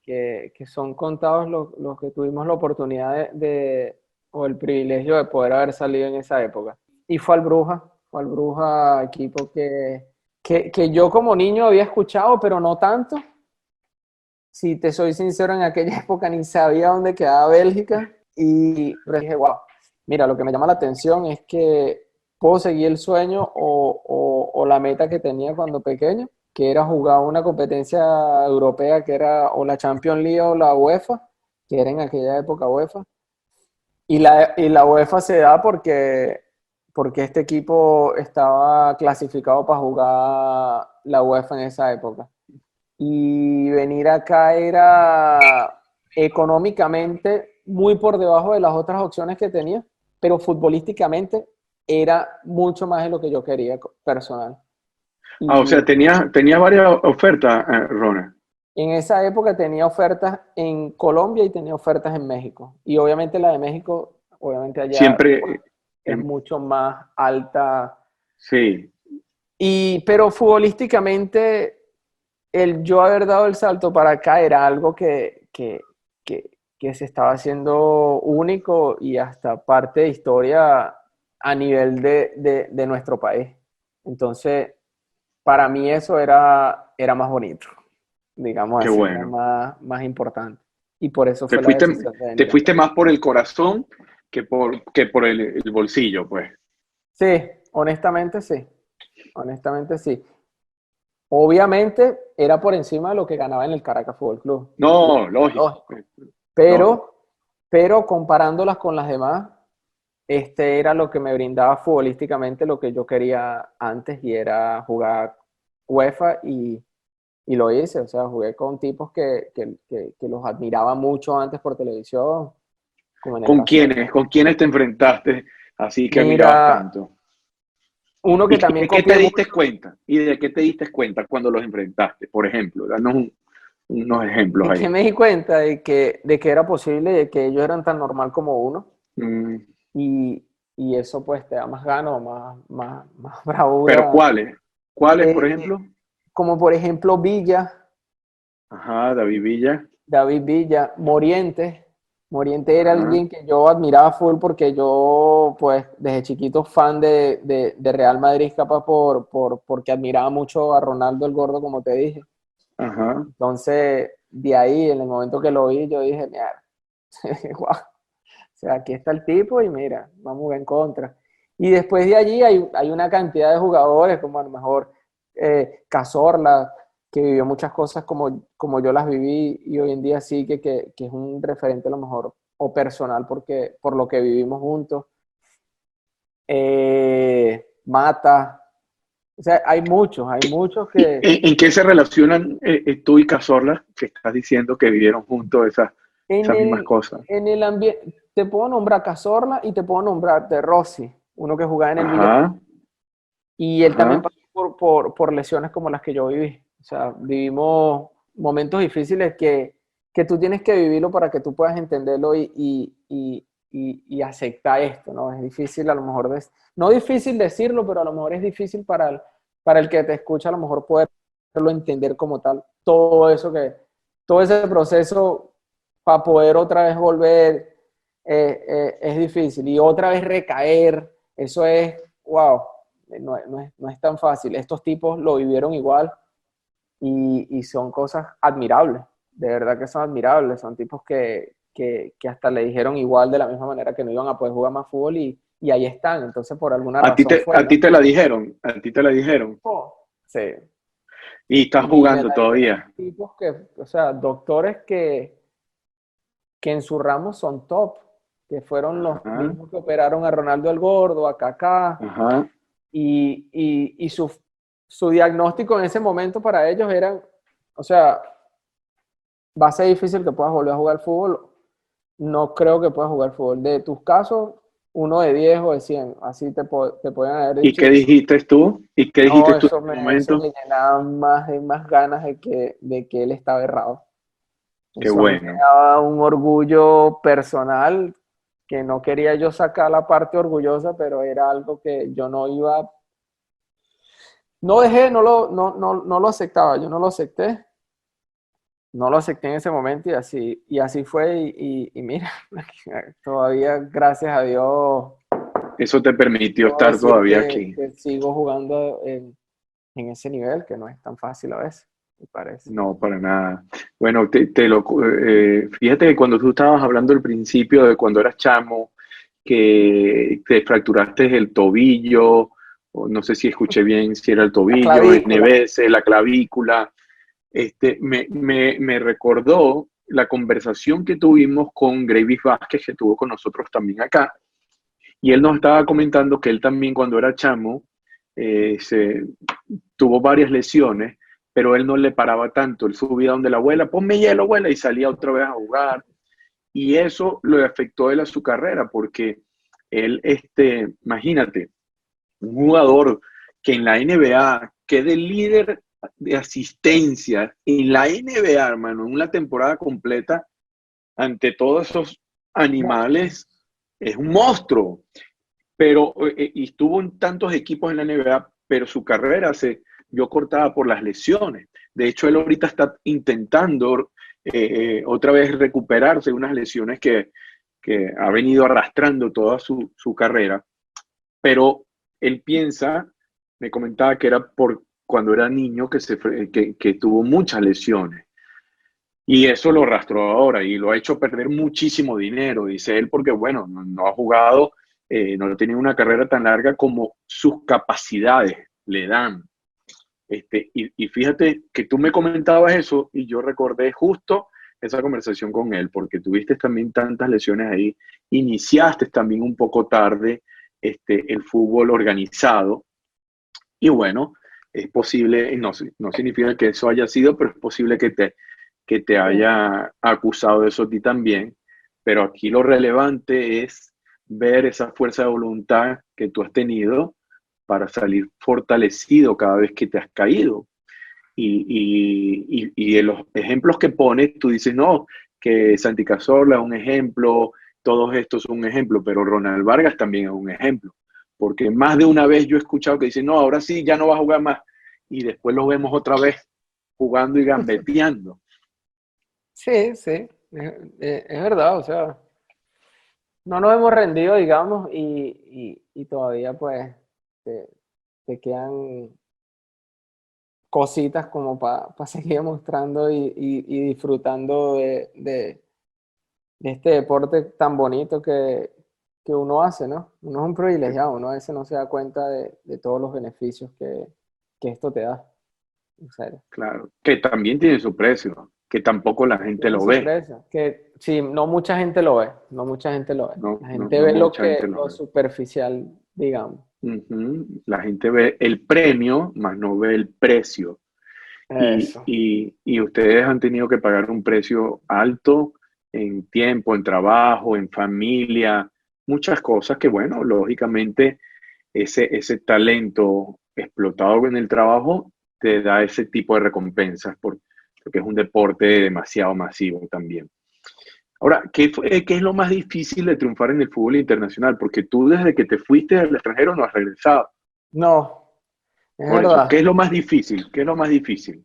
que son contados los que tuvimos la oportunidad o el privilegio de poder haber salido en esa época. Y fue al Bruja, equipo que yo como niño había escuchado, pero no tanto. Si te soy sincero, en aquella época ni sabía dónde quedaba Bélgica. Y pero dije, wow, mira, lo que me llama la atención es que puedo seguir el sueño o la meta que tenía cuando pequeño, que era jugar una competencia europea que era o la Champions League o la UEFA, que era en aquella época UEFA. Y la UEFA se da porque este equipo estaba clasificado para jugar la UEFA en esa época. Y venir acá era económicamente muy por debajo de las otras opciones que tenía, pero futbolísticamente era mucho más de lo que yo quería personal. Ah, o sea, Y tenía varias ofertas, Ronald. en esa época tenía ofertas en Colombia y tenía ofertas en México. Y obviamente la de México, obviamente allá Siempre, es mucho más alta. sí. Pero futbolísticamente el yo haber dado el salto para acá era algo que, que se estaba haciendo único y hasta parte de historia a nivel de nuestro país. Entonces, para mí eso era más bonito, digamos Qué así, era bueno. más importante. Y por eso Te fue la fuiste, decisión de te venir acá. fuiste más por el corazón que por el bolsillo, pues. Sí, honestamente sí, honestamente sí. Obviamente era por encima de lo que ganaba en el Caracas Fútbol Club. No, lógico, Lógico. lógico. Pero comparándolas con las demás, este era lo que me brindaba futbolísticamente lo que yo quería antes y era jugar UEFA y lo hice. O sea, jugué con tipos que los admiraba mucho antes por televisión, como en el ¿Con caso de... quiénes? ¿Con quiénes te enfrentaste así que admirabas Mira, tanto? uno ¿Y que también de qué te copié diste mucho, cuenta? ¿Y de qué te diste cuenta cuando los enfrentaste? Por ejemplo, danos unos ejemplos de que ahí. me di cuenta de que era posible, de que ellos eran tan normal como uno. Mm, Y, y eso pues te da más ganas, más ¿Pero bravura. cuáles? ¿Cuáles, por Eh, ejemplo? Como por ejemplo Ajá, David Villa. David Villa, Morientes. Morientes era Ajá, alguien que yo admiraba full porque yo pues desde chiquito fan de Real Madrid, capaz porque admiraba mucho a Ronaldo el Gordo, como te dije. ajá. Entonces, de ahí, en el momento que lo vi, yo dije, mira, guau. O sea, aquí está el tipo y mira, vamos en contra. Y después de allí hay una cantidad de jugadores, como a lo mejor Cazorla, que vivió muchas cosas como yo las viví y hoy en día sí que es un referente a lo mejor o personal por lo que vivimos juntos. Mata, o sea, hay muchos que ¿En qué se relacionan tú y Cazorla, que estás diciendo que vivieron juntos en esas mismas el, cosas? en el ambiente, te puedo nombrar Cazorla y te puedo nombrar De Rossi, uno que jugaba en el Villarreal. Ajá, Y él también ajá. pasó por lesiones como las que yo viví. O sea, vivimos momentos difíciles que tú tienes que vivirlo para que tú puedas entenderlo y aceptar esto, ¿no? Es difícil a lo mejor, no difícil decirlo, pero a lo mejor es difícil para el que te escucha a lo mejor poderlo entender como tal. Todo ese proceso para poder otra vez volver es difícil. Y otra vez recaer, eso es, wow, no es tan fácil. Estos tipos lo vivieron igual y son cosas admirables, de verdad que son admirables. Son tipos que hasta le dijeron igual de la misma manera que no iban a poder jugar más fútbol y ahí están. Entonces, por alguna A ti razón te, fue, a ti ¿no? te la dijeron, a ti te la dijeron. Oh, sí. Y estás Y me jugando la dijeron todavía. tipos o sea, doctores que en su ramo son top, que fueron los Ajá, mismos que operaron a Ronaldo el Gordo, a Kaká, ajá. y su diagnóstico en ese momento para ellos era, o sea, va a ser difícil que puedas volver a jugar fútbol, no creo que puedas jugar fútbol. De tus casos, uno de 10 o de 100 así te pueden haber ¿Y dicho. qué dijiste tú? ¿Y qué No, dijiste tú eso en ese eso momento? me llenaba más ganas de que él estaba errado. Qué Eso a mí me bueno, daba un orgullo personal que no quería yo sacar la parte orgullosa, pero era algo que yo no iba, no lo aceptaba, yo no lo acepté en ese momento y así fue y mira, todavía gracias a Dios Eso te permitió puedo estar decir todavía aquí. que sigo jugando en ese nivel, que no es tan fácil a veces, me parece. No, para nada. Bueno, fíjate que cuando tú estabas hablando al principio de cuando eras chamo, que te fracturaste el tobillo, o no sé si escuché bien si era el La tobillo, clavícula. NBS, la clavícula, me recordó la conversación que tuvimos con Gravis Vázquez, que estuvo con nosotros también acá, y él nos estaba comentando que él también cuando era chamo tuvo varias lesiones, pero él no le paraba tanto, él subía donde la abuela, ponme hielo, abuela, y salía otra vez a jugar, y eso lo afectó a él a su carrera, porque él, imagínate, un jugador que en la NBA quede líder de asistencia en la NBA, hermano, en una temporada completa, ante todos esos Monstruo. animales, es un monstruo. Pero, y estuvo en tantos equipos en la NBA, pero su carrera se vio cortada por las lesiones. De hecho, él ahorita está intentando otra vez recuperarse de unas lesiones que ha venido arrastrando toda su carrera, pero él piensa, me comentaba que era por cuando era niño que tuvo muchas lesiones. Y eso lo arrastró ahora y lo ha hecho perder muchísimo dinero, dice él, porque bueno, no ha jugado, no ha tenido una carrera tan larga como sus capacidades le dan. Y fíjate que tú me comentabas eso y yo recordé justo esa conversación con él, porque tuviste también tantas lesiones ahí, iniciaste también un poco tarde el fútbol organizado y bueno, es posible, no significa que eso haya sido, pero es posible que te Sí. haya acusado de eso a ti también, pero aquí lo relevante es ver esa fuerza de voluntad que tú has tenido para salir fortalecido cada vez que te has caído. Y en los ejemplos que pones, tú dices, no, que Santi Cazorla es un ejemplo, todos estos son un ejemplo, pero Ronald Vargas también es un ejemplo. Porque más de una vez yo he escuchado que dicen, no, ahora sí, ya no va a jugar más. Y después lo vemos otra vez jugando y gambeteando. Sí, sí, es verdad, o sea, no nos hemos rendido, digamos, y todavía pues te, te quedan cositas como para seguir mostrando y disfrutando de este deporte tan bonito que uno hace, ¿no? Uno es un privilegiado, uno a veces no se da cuenta de todos los beneficios que esto te da, en serio. Claro, que también tiene su precio, que tampoco la gente Tiene lo su ve. precio, que sí, no mucha gente lo ve, no mucha gente lo ve. No, La no, gente no ve mucha gente lo lo ve. superficial, digamos. Ujú. La gente ve el premio, más no ve el precio. Eso. Y ustedes han tenido que pagar un precio alto en tiempo, en trabajo, en familia, muchas cosas que, bueno, lógicamente ese talento explotado en el trabajo te da ese tipo de recompensas porque es un deporte demasiado masivo también. Ahora, ¿qué es lo más difícil de triunfar en el fútbol internacional? Porque tú desde que te fuiste al extranjero no has regresado. No, es Por eso, ¿qué es verdad. lo más difícil? ¿Qué es lo más difícil?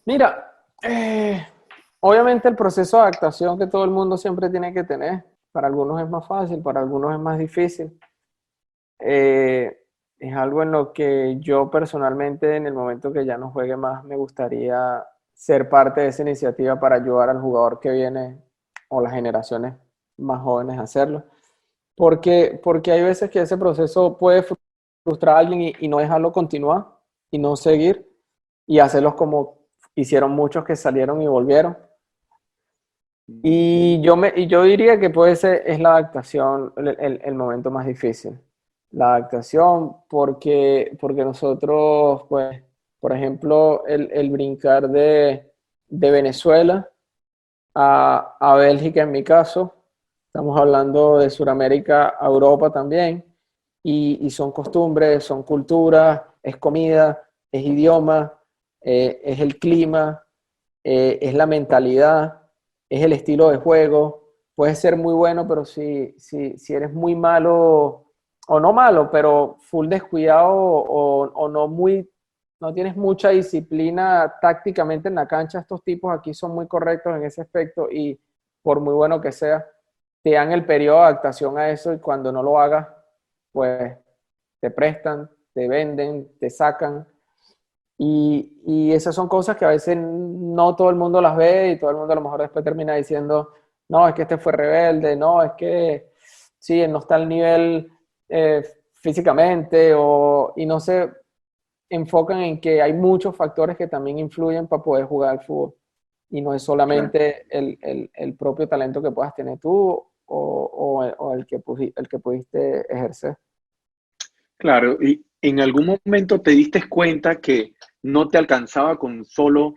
Mira, obviamente el proceso de adaptación que todo el mundo siempre tiene que tener, para algunos es más fácil, para algunos es más difícil. Es algo en lo que yo personalmente, en el momento que ya no juegue más, me gustaría ser parte de esa iniciativa para ayudar al jugador que viene o las generaciones más jóvenes a hacerlo. Porque hay veces que ese proceso puede frustrar a alguien y no dejarlo continuar y no seguir y hacerlos como hicieron muchos que salieron y volvieron. Y yo diría que puede ser, es la adaptación el momento más difícil. La adaptación porque nosotros, pues, por ejemplo, el brincar de Venezuela a Bélgica en mi caso, estamos hablando de Sudamérica a Europa también, y son costumbres, son culturas, es comida, es idioma, es el clima, es la mentalidad, es el estilo de juego. puedes ser muy bueno, pero si eres muy malo, o no malo, pero full descuidado o no tienes mucha disciplina tácticamente en la cancha, estos tipos aquí son muy correctos en ese aspecto y por muy bueno que sea, te dan el periodo de adaptación a eso y cuando no lo hagas, pues te prestan, te venden, te sacan. Y esas son cosas que a veces no todo el mundo las ve y todo el mundo a lo mejor después termina diciendo, no, es que este fue rebelde, no, es que sí, él no está al nivel eh, físicamente y no se enfocan en que hay muchos factores que también influyen para poder jugar al fútbol. Y no es Claro. solamente el propio talento que puedas tener tú o el que pudiste ejercer. Claro, y en algún momento te diste cuenta que no te alcanzaba con solo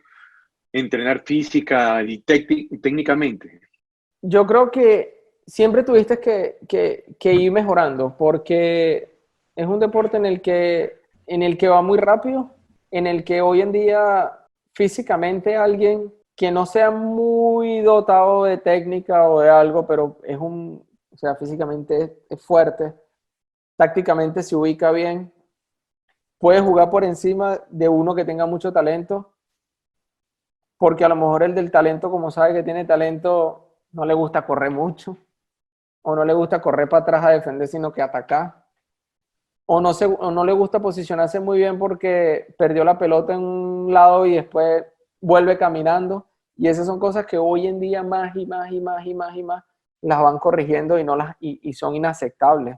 entrenar física y técnicamente. Yo creo que siempre tuviste que ir mejorando porque es un deporte en el que va muy rápido, en el que hoy en día físicamente alguien que no sea muy dotado de técnica o de algo, pero o sea, físicamente es fuerte, tácticamente se ubica bien, puede jugar por encima de uno que tenga mucho talento, porque a lo mejor el del talento, como sabe que tiene talento, no le gusta correr mucho o no le gusta correr para atrás a defender, sino que atacar. O no le gusta posicionarse muy bien porque perdió la pelota en un lado y después vuelve caminando. Y esas son cosas que hoy en día más y más y más y más y más las van corrigiendo y son inaceptables.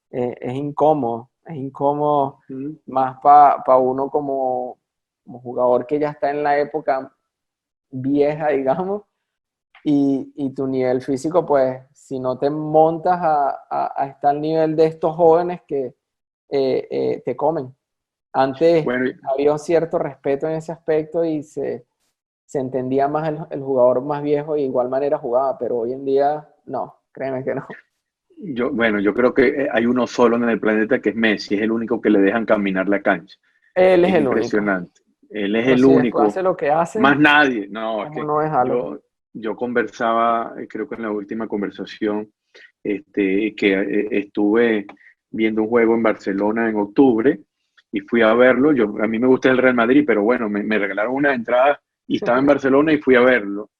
Es incómodo Mm. más para uno como jugador que ya está en la época vieja, digamos, y tu nivel físico, pues, si no te montas a estar al nivel de estos jóvenes que te comen. Antes Bueno, había un cierto respeto en ese aspecto y se entendía más el jugador más viejo y de igual manera jugaba, pero hoy en día no, créeme que no. yo creo que hay uno solo en el planeta que es Messi, es el único que le dejan caminar la cancha. Él es Es el único, impresionante. Él es pero el si después único, hace lo que hace, más nadie. No, es ¿cómo que no dejarlo? yo conversaba, creo que en la última conversación, que estuve viendo un juego en Barcelona en octubre y fui a verlo. A mí me gusta el Real Madrid, pero bueno, me regalaron una entrada y estaba en Barcelona y fui a verlo.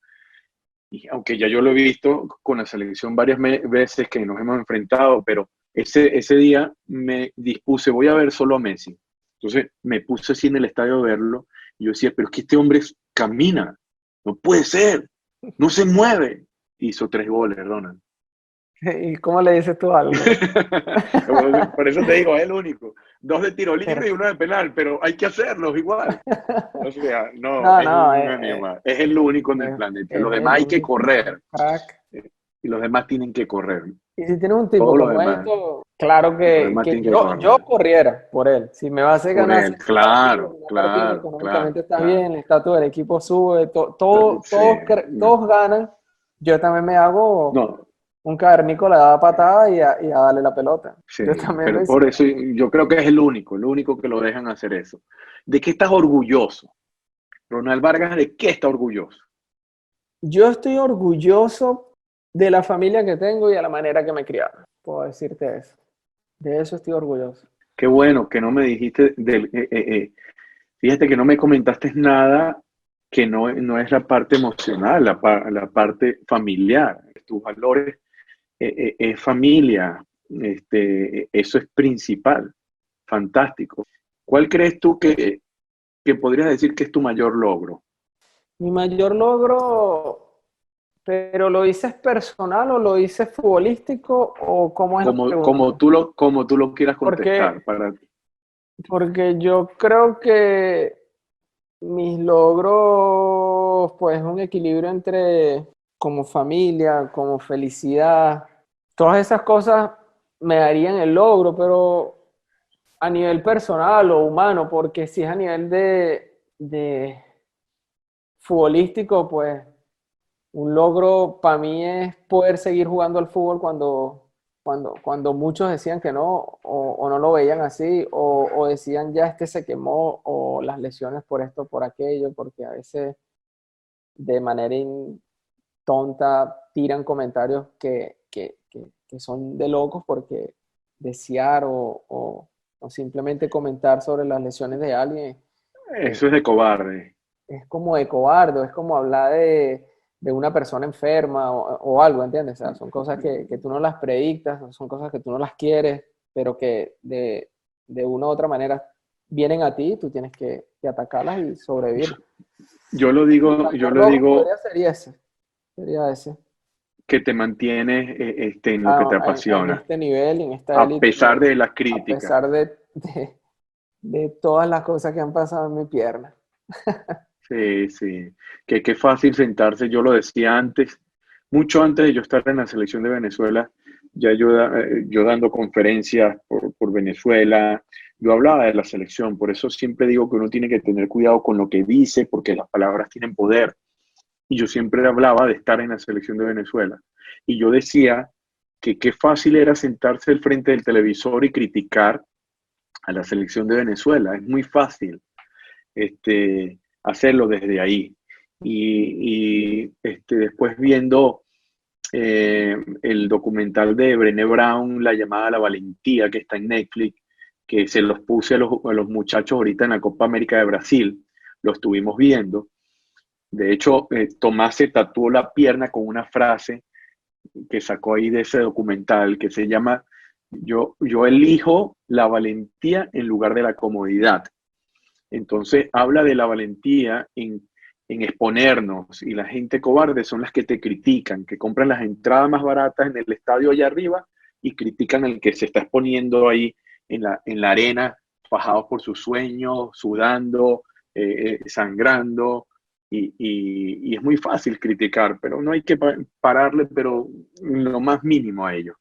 Y aunque ya yo lo he visto con la selección varias veces que nos hemos enfrentado, pero ese día me dispuse, voy a ver solo a Messi. Entonces me puse así en el estadio a verlo y yo decía, pero es que este hombre camina, no puede ser, no se mueve. Hizo 3 goles, Ronald. ¿Y cómo le dices tú algo? Por eso te digo, es el único. 2 de tiro libre y Perfecto. 1 de penal, pero hay que hacerlos igual. O sea, no, No, es no, un animal, es el único en el planeta. es Los demás el hay que único, es correr un crack. y los demás tienen que correr. Y si tienes un tipo Todos como esto, claro los demás que tienen que yo correr. corriera por él. Si me va a hacer Por ganar él, 6 partidos, claro, ganar partidos, claro, claro, económicamente estás claro. bien, el estatus del equipo sube, Sí, todos ganan. Yo también me hago no, un cavernícola, le da patada y a darle la pelota. sí, Yo también lo pero por hiciera. eso yo creo que es el único que lo dejan hacer eso. ¿De qué estás orgulloso? Ronald Vargas, ¿de qué está orgulloso? Yo estoy orgulloso de la familia que tengo y de la manera que me criaron. Puedo decirte eso. De eso estoy orgulloso. Qué bueno que no me dijiste fíjate que no me comentaste nada que no es la parte emocional, la parte familiar. Tus valores es familia, eso es principal, fantástico. ¿Cuál crees tú que podrías decir que es tu mayor logro? Mi mayor logro, pero ¿lo dices personal o lo dices futbolístico o cómo es la pregunta? Como tú lo quieras contestar. Porque, porque yo creo que mis logros, pues un equilibrio entre como familia, como felicidad, todas esas cosas me darían el logro, pero a nivel personal o humano, porque si es a nivel de futbolístico, pues un logro para mí es poder seguir jugando al fútbol cuando muchos decían que no, o no lo veían así, o decían ya este se quemó, o las lesiones por esto, por aquello, porque a veces de manera tonta tiran comentarios que son de locos porque desear o simplemente comentar sobre las lesiones de alguien Eso es de cobarde. es como de cobarde, es como hablar de una persona enferma o algo, ¿entiendes? O sea, son cosas que tú no las predictas, son cosas que tú no las quieres, pero que de una u otra manera vienen a ti, tú tienes que atacarlas y sobrevivir. Yo lo Loco digo podría ser sería ese. que te mantienes en lo que te En apasiona, este nivel, en esta a élite, pesar de las a críticas. pesar de todas las cosas que han pasado en mi pierna. Sí, sí. Que qué fácil sentarse, yo lo decía antes, mucho antes de yo estar en la selección de Venezuela, ya yo dando conferencias por Venezuela, yo hablaba de la selección, por eso siempre digo que uno tiene que tener cuidado con lo que dice, porque las palabras tienen poder. Y yo siempre hablaba de estar en la selección de Venezuela. Y yo decía que qué fácil era sentarse al frente del televisor y criticar a la selección de Venezuela. Es muy fácil hacerlo desde ahí. Después viendo el documental de Brené Brown, La llamada a la valentía, que está en Netflix, que se los puse a los muchachos ahorita en la Copa América de Brasil, lo estuvimos viendo. De hecho, Tomás se tatuó la pierna con una frase que sacó ahí de ese documental que se llama yo elijo la valentía en lugar de la comodidad. Entonces habla de la valentía en exponernos, y la gente cobarde son las que te critican, que compran las entradas más baratas en el estadio allá arriba y critican al que se está exponiendo ahí en la arena, fajados por sus sueños, sudando, sangrando, y es muy fácil criticar, pero no hay que pararle, pero lo más mínimo a ello.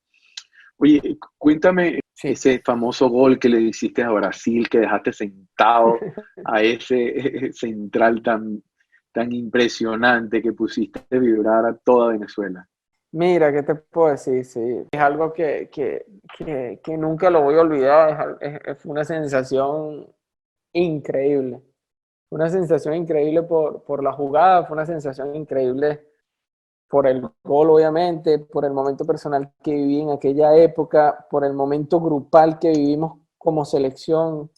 Oye, cuéntame Sí. ese famoso gol que le hiciste a Brasil, que dejaste sentado a ese central tan impresionante que pusiste a vibrar a toda Venezuela. Mira, ¿qué te puedo decir? Sí, es algo que nunca lo voy a olvidar, es una sensación increíble. Una sensación increíble por la jugada, fue una sensación increíble por el gol, obviamente, por el momento personal que viví en aquella época, por el momento grupal que vivimos como selección,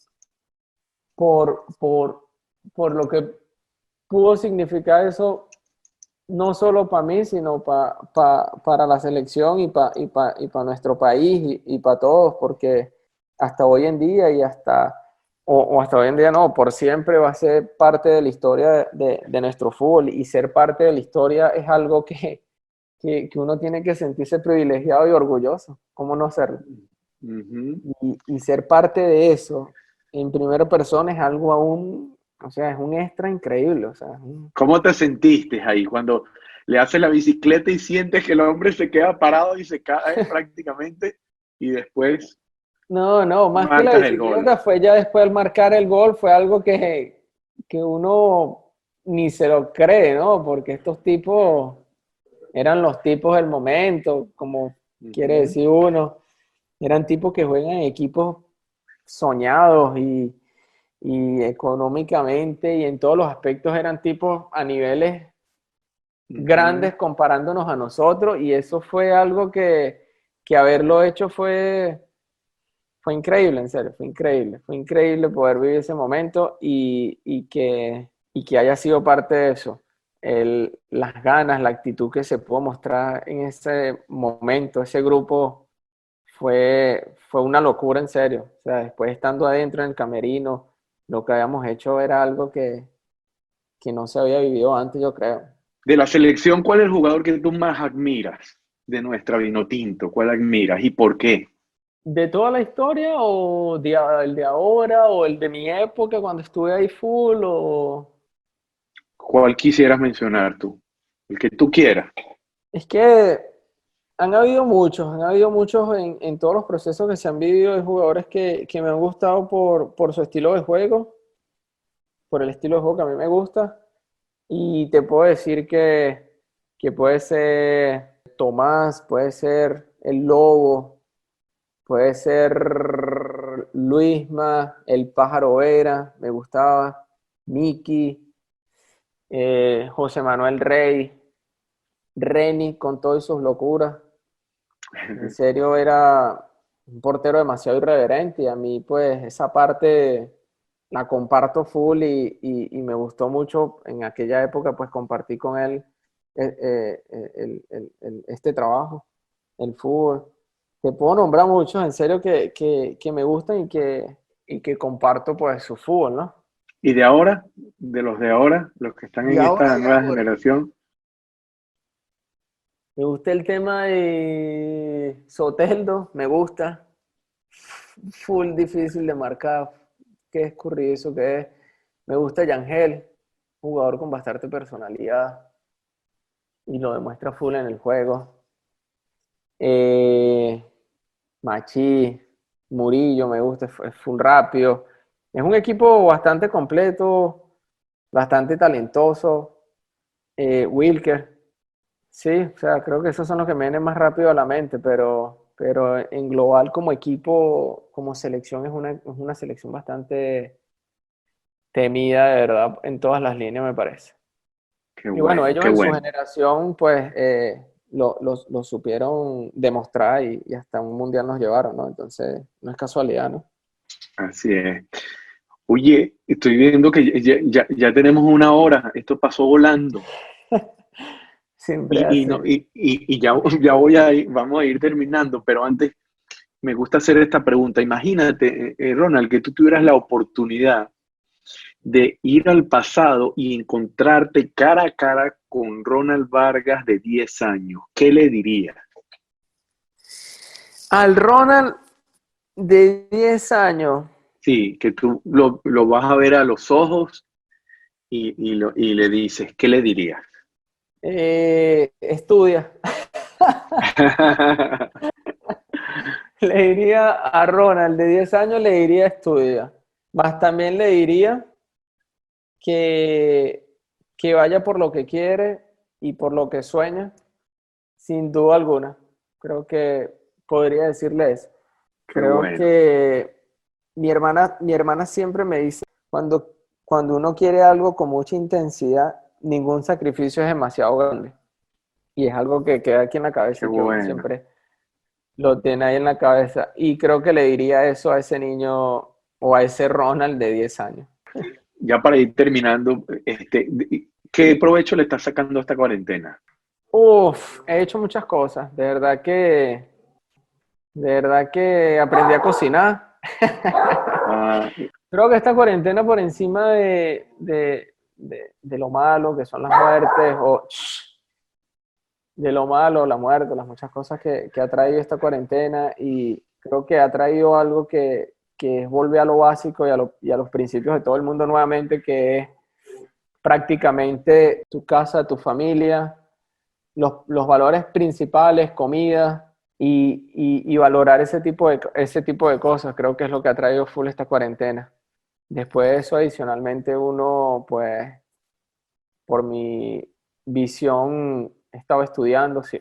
por, por, por lo que pudo significar eso, no solo para mí, sino para la selección y nuestro país y para todos, porque hasta hoy en día y o hasta hoy en día no, por siempre va a ser parte de la historia de nuestro fútbol, y ser parte de la historia es algo que uno tiene que sentirse privilegiado y orgulloso. ¿Cómo no serlo? Ujú. Y ser parte de eso en primera persona es algo aún, o sea, es un extra increíble. O sea, ¿Cómo te sentiste ahí cuando le haces la bicicleta y sientes que el hombre se queda parado y se cae prácticamente, y después no, más que la marcas el gol? bicicleta fue ya después al marcar el gol, fue algo que uno ni se lo cree, ¿no? Porque estos tipos eran los tipos del momento, como quiere Ujú, decir uno, eran tipos que juegan en equipos soñados y económicamente y en todos los aspectos eran tipos a niveles ujú. grandes comparándonos a nosotros, y eso fue algo que haberlo hecho fue increíble, en serio, fue increíble poder vivir ese momento y que haya sido parte de eso. Las ganas, la actitud que se pudo mostrar en ese momento, ese grupo fue una locura, en serio. O sea, después estando adentro en el camerino, lo que habíamos hecho era algo que no se había vivido antes, yo creo. De la selección, ¿cuál es el jugador que tú más admiras de nuestra Vinotinto? ¿Cuál admiras y por qué? ¿De toda la historia o el de ahora o el de mi época cuando estuve ahí full o...? ¿Cuál quisieras mencionar tú? El que tú quieras. Es que han habido muchos en todos los procesos que se han vivido de jugadores que me han gustado por su estilo de juego, por el estilo de juego que a mí me gusta. Y te puedo decir que puede ser Tomás, puede ser el Lobo, puede ser Luisma, el Pájaro Vera, me gustaba, Miki, José Manuel Rey. Reni con todas sus locuras. En serio, era un portero demasiado irreverente y a mí pues esa parte la comparto full y me gustó mucho en aquella época pues compartí con él este trabajo, el fútbol. Te puedo nombrar muchos en serio que me gustan y que comparto pues su fútbol, ¿no? Y de ahora, de ahora, los que están Y en esta ahora, nueva generación, me gusta el tema de Soteldo, me gusta. Full difícil de marcar. Qué escurridizo que es. Me gusta Yangel, jugador con bastante personalidad y lo demuestra full en el juego. Eh, Machi, Murillo, me gusta, es full rápido. Es un equipo bastante completo, bastante talentoso. Wilker, sí, o sea, creo que esos son los que me vienen más rápido a la mente, pero en global como equipo, como selección, es una selección bastante temida, de verdad, en todas las líneas, me parece. qué Y bueno, bueno, ellos qué en su bueno. generación, pues, lo supieron demostrar y hasta un mundial nos llevaron, ¿no? Entonces, no es casualidad, ¿no? Así es. Oye, estoy viendo que ya tenemos una hora, esto pasó volando. Siempre No, así. y ya, vamos a ir terminando, pero antes me gusta hacer esta pregunta. Imagínate, Ronald, que tú tuvieras la oportunidad de ir al pasado y encontrarte cara a cara con Ronald Vargas de 10 años. ¿Qué le dirías? Al Ronald de 10 años, Sí, que tú lo vas a ver a los ojos y le dices, ¿qué le dirías? estudia. Le diría a Ronald de 10 años, le diría estudia. Más también le diría que, que vaya por lo que quiere y por lo que sueña, sin duda alguna. Creo que podría decirle eso. Qué Creo bueno, que mi hermana siempre me dice, cuando uno quiere algo con mucha intensidad, ningún sacrificio es demasiado grande. Y es algo que queda aquí en la cabeza qué y que uno bueno. siempre lo tiene ahí en la cabeza. Y creo que le diría eso a ese niño o a ese Ronald de 10 años. Ya para ir terminando, ¿qué provecho le estás sacando a esta cuarentena? Uf, he hecho muchas cosas. De verdad que aprendí a cocinar. Ah, Creo que esta cuarentena por encima de lo malo que son las muertes o de lo malo, la muerte, las muchas cosas que ha traído esta cuarentena y creo que ha traído algo que es volver a lo básico y a los principios de todo el mundo nuevamente, que es prácticamente tu casa, tu familia, los valores principales, comida y valorar ese tipo de cosas. Creo que es lo que ha traído full esta cuarentena. Después de eso, adicionalmente, uno, pues, por mi visión, he estado estudiando, sí,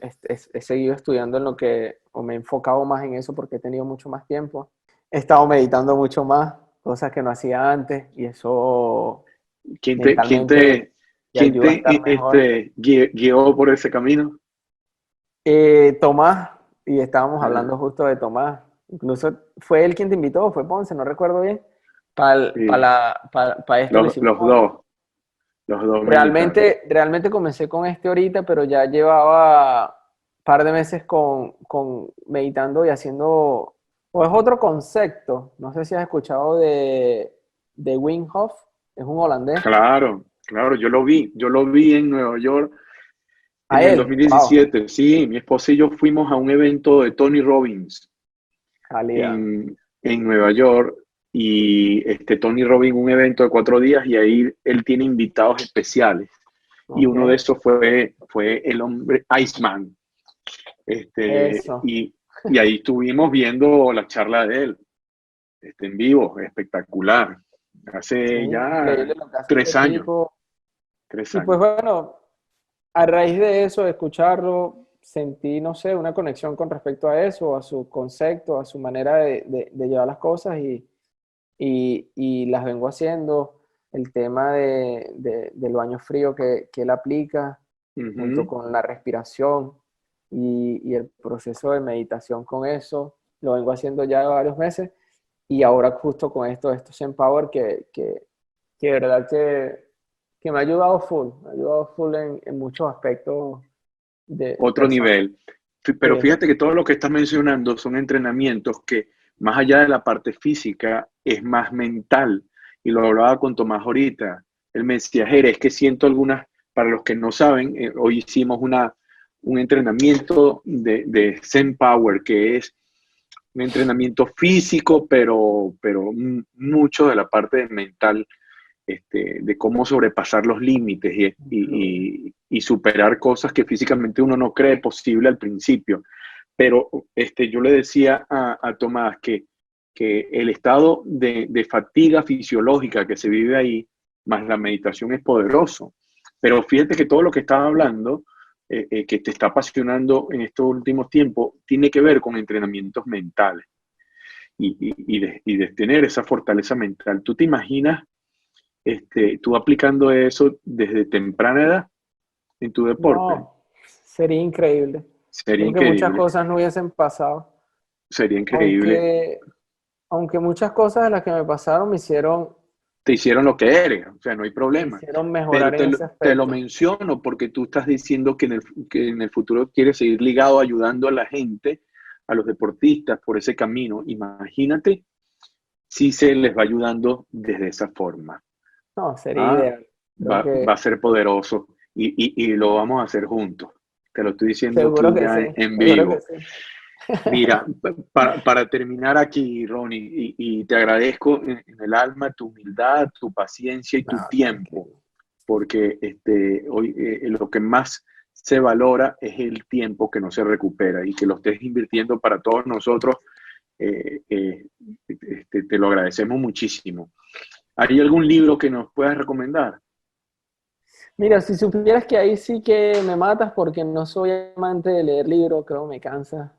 he seguido estudiando en lo que, o me he enfocado más en eso porque he tenido mucho más tiempo. He estado meditando mucho más, cosas que no hacía antes, y eso ¿quién te, quién mentalmente te, te quién ayuda a te estar mejor. guió por ese camino? Tomás, y estábamos Ah, hablando justo de Tomás, incluso fue él quien te invitó, fue Ponce, no recuerdo bien, sí, para esto lo hicimos los juntos. dos, los dos me invitaron. Realmente comencé con este ahorita, pero ya llevaba un par de meses con meditando y haciendo, o es otro concepto, no sé si has escuchado de Wim Hof, es un holandés. Claro, claro, yo lo vi en Nueva York A en el él, wow, 2017. Sí, mi esposa y yo fuimos a un evento de Tony Robbins calidad. en Nueva York y Tony Robbins un evento de 4 días y ahí él tiene invitados especiales y Ok, uno de esos fue el hombre Iceman. eso. Y ahí estuvimos viendo la charla de él en vivo, espectacular. Es Hace ya increíble lo que hace este 3 años, tipo. tres Y pues años. bueno, a raíz de eso, de escucharlo, sentí, no sé, una conexión con respecto a eso, a su concepto, a su manera de llevar las cosas y las vengo haciendo. El tema del baño frío que él aplica. junto Ujú. con la respiración y el proceso de meditación con eso. Lo vengo haciendo ya varios meses y ahora justo con esto Zen Power que de verdad que me ha ayudado full en muchos aspectos de Otro personal. nivel. Pero Sí, fíjate que todo lo que estás mencionando son entrenamientos que, más allá de la parte física, es más mental. Y lo hablaba con Tomás ahorita. Él me decía, Jere, es que siento algunas, para los que no saben, hoy hicimos un entrenamiento de Zen Power, que es un entrenamiento físico, pero mucho de la parte mental, de cómo sobrepasar los límites y superar cosas que físicamente uno no cree posible al principio. Pero yo le decía a Tomás que el estado de fatiga fisiológica que se vive ahí, más la meditación es poderoso. Pero fíjate que todo lo que estaba hablando, que te está apasionando en estos últimos tiempos, tiene que ver con entrenamientos mentales y de tener esa fortaleza mental. ¿Tú te imaginas tú aplicando eso desde temprana edad en tu deporte? no, sería increíble. Sería Creo que muchas increíble, cosas no hubiesen pasado, sería increíble. aunque, aunque muchas cosas de las que me pasaron Te hicieron lo que eres, o sea, no hay me problema. hicieron Pero mejorar en te, ese te lo aspecto. menciono porque tú estás diciendo que en el futuro quieres seguir ligado ayudando a la gente, a los deportistas por ese camino. Imagínate si se les va ayudando desde esa forma. No, sería Ah, ideal. Creo va a que ser poderoso y lo vamos a hacer juntos. Te lo estoy diciendo seguro aquí que ya sí, en seguro que vivo. sí. Mira, para terminar aquí, Ronnie, y te agradezco en el alma tu humildad, tu paciencia y No, tu tiempo, tranquilo. porque hoy lo que más se valora es el tiempo que no se recupera y que lo estés invirtiendo para todos nosotros, eh, eh, te lo agradecemos muchísimo. ¿Hay algún libro que nos puedas recomendar? Mira, si supieras que ahí sí que me matas porque no soy amante de leer libros, creo que me cansa.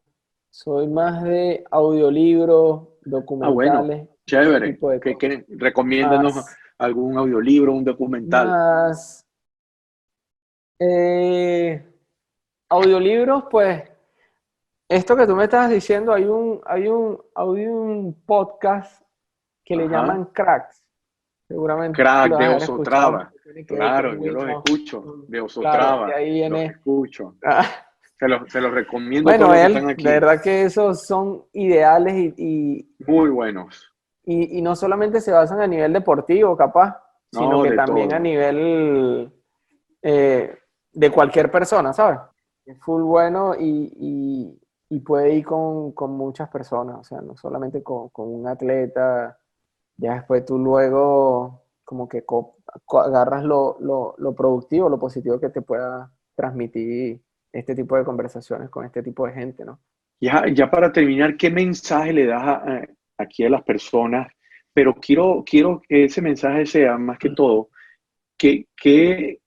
Soy más de audiolibros, Ah, bueno, documentales, ese chévere. tipo de cosas. Recomiéndanos Más, algún audiolibro, un documental. más eh, audiolibros, pues esto que tú me estabas diciendo, hay un podcast que le Ajá. llaman Cracks. Seguramente Crack lo de has de haber escuchado, Osotrava. que tiene que ver Claro, con yo los Winhoff. escucho. De Claro, de Osotrava, ahí los viene. escucho. Se los recomiendo a todos Bueno, los que él, están de aquí. verdad que esos son ideales Muy buenos. y no solamente se basan a nivel deportivo, capaz, sino No, que de también a todo. nivel de cualquier persona, ¿sabes? Es full bueno y puede ir con muchas personas, o sea, no solamente con un atleta, ya después tú luego como que agarras lo productivo, lo positivo que te pueda transmitir este tipo de conversaciones con este tipo de gente, ¿no? Ya para terminar, ¿qué mensaje le das aquí a las personas? Pero quiero que ese mensaje sea, más que todo, que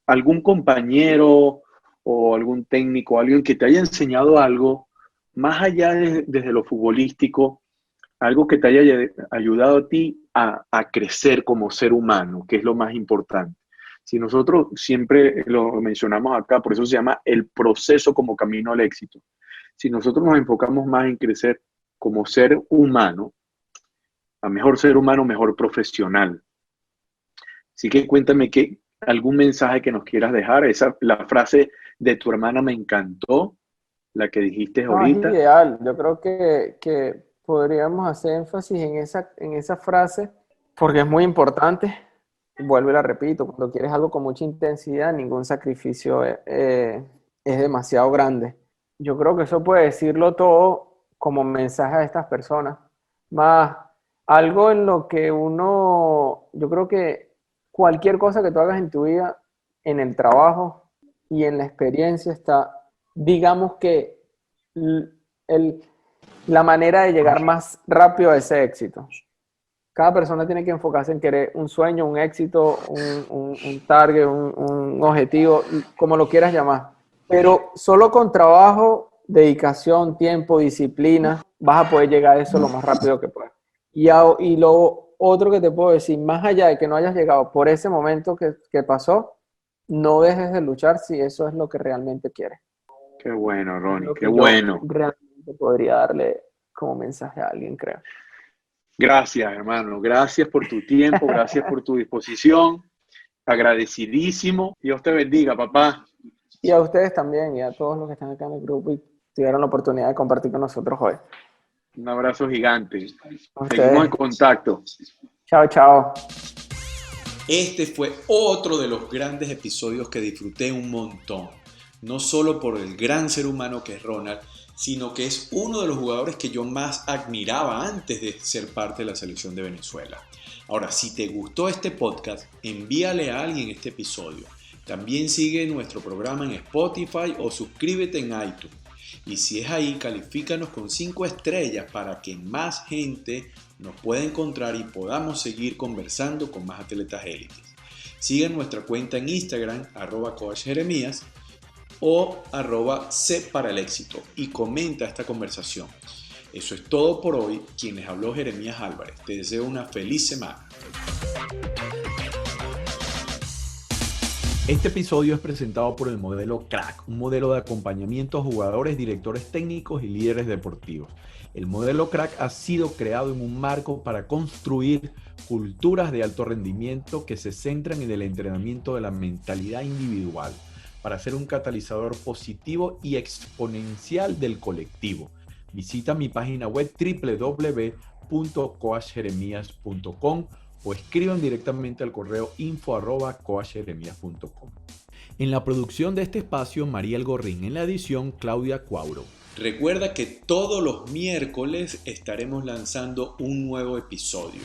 algún compañero o algún técnico, alguien que te haya enseñado algo, más allá desde lo futbolístico, algo que te haya ayudado a ti a crecer como ser humano, que es lo más importante. Si nosotros siempre lo mencionamos acá, por eso se llama el proceso como camino al éxito. Si nosotros nos enfocamos más en crecer como ser humano, a mejor ser humano, mejor profesional. Así que cuéntame algún mensaje que nos quieras dejar. La frase de tu hermana me encantó, la que dijiste No, es ahorita. ideal. Yo creo que podríamos hacer énfasis en esa frase porque es muy importante. Vuelvo y la repito, cuando quieres algo con mucha intensidad, ningún sacrificio es demasiado grande. Yo creo que eso puede decirlo todo como mensaje a estas personas. Más algo en lo que yo creo que cualquier cosa que tú hagas en tu vida, en el trabajo y en la experiencia está, digamos que el, la manera de llegar más rápido a ese éxito. Cada persona tiene que enfocarse en querer un sueño, un éxito, un target, un objetivo, como lo quieras llamar. Pero solo con trabajo, dedicación, tiempo, disciplina, vas a poder llegar a eso lo más rápido que puedas. Y lo otro que te puedo decir, más allá de que no hayas llegado por ese momento que pasó, no dejes de luchar si eso es lo que realmente quieres. Qué bueno, Ronnie, Lo qué que yo bueno. realmente podría darle como mensaje a alguien, creo. Gracias, hermano. Gracias por tu tiempo, gracias por tu disposición. Agradecidísimo. Dios te bendiga, papá. Y a ustedes también, y a todos los que están acá en el grupo y tuvieron la oportunidad de compartir con nosotros hoy. Un abrazo gigante. A Seguimos en ustedes. contacto. Chao, chao. Este fue otro de los grandes episodios que disfruté un montón. No solo por el gran ser humano que es Ronald, sino que es uno de los jugadores que yo más admiraba antes de ser parte de la selección de Venezuela. Ahora, si te gustó este podcast, envíale a alguien este episodio. También sigue nuestro programa en Spotify o suscríbete en iTunes. Y si es ahí, califícanos con 5 estrellas para que más gente nos pueda encontrar y podamos seguir conversando con más atletas élites. Sigan nuestra cuenta en Instagram, @coachjeremías o @C-para-el-éxito y comenta esta conversación. Eso es todo por hoy. Quien les habló, Jeremías Álvarez. Te deseo una feliz semana. Este episodio es presentado por el modelo CRACK, un modelo de acompañamiento a jugadores, directores técnicos y líderes deportivos. El modelo CRACK ha sido creado en un marco para construir culturas de alto rendimiento que se centran en el entrenamiento de la mentalidad individual, para ser un catalizador positivo y exponencial del colectivo. Visita mi página web www.coachjeremías.com o escriban directamente al correo info@coachjeremías.com. En la producción de este espacio, Mariel Gorrín. En la edición, Claudia Cuauro. Recuerda que todos los miércoles estaremos lanzando un nuevo episodio.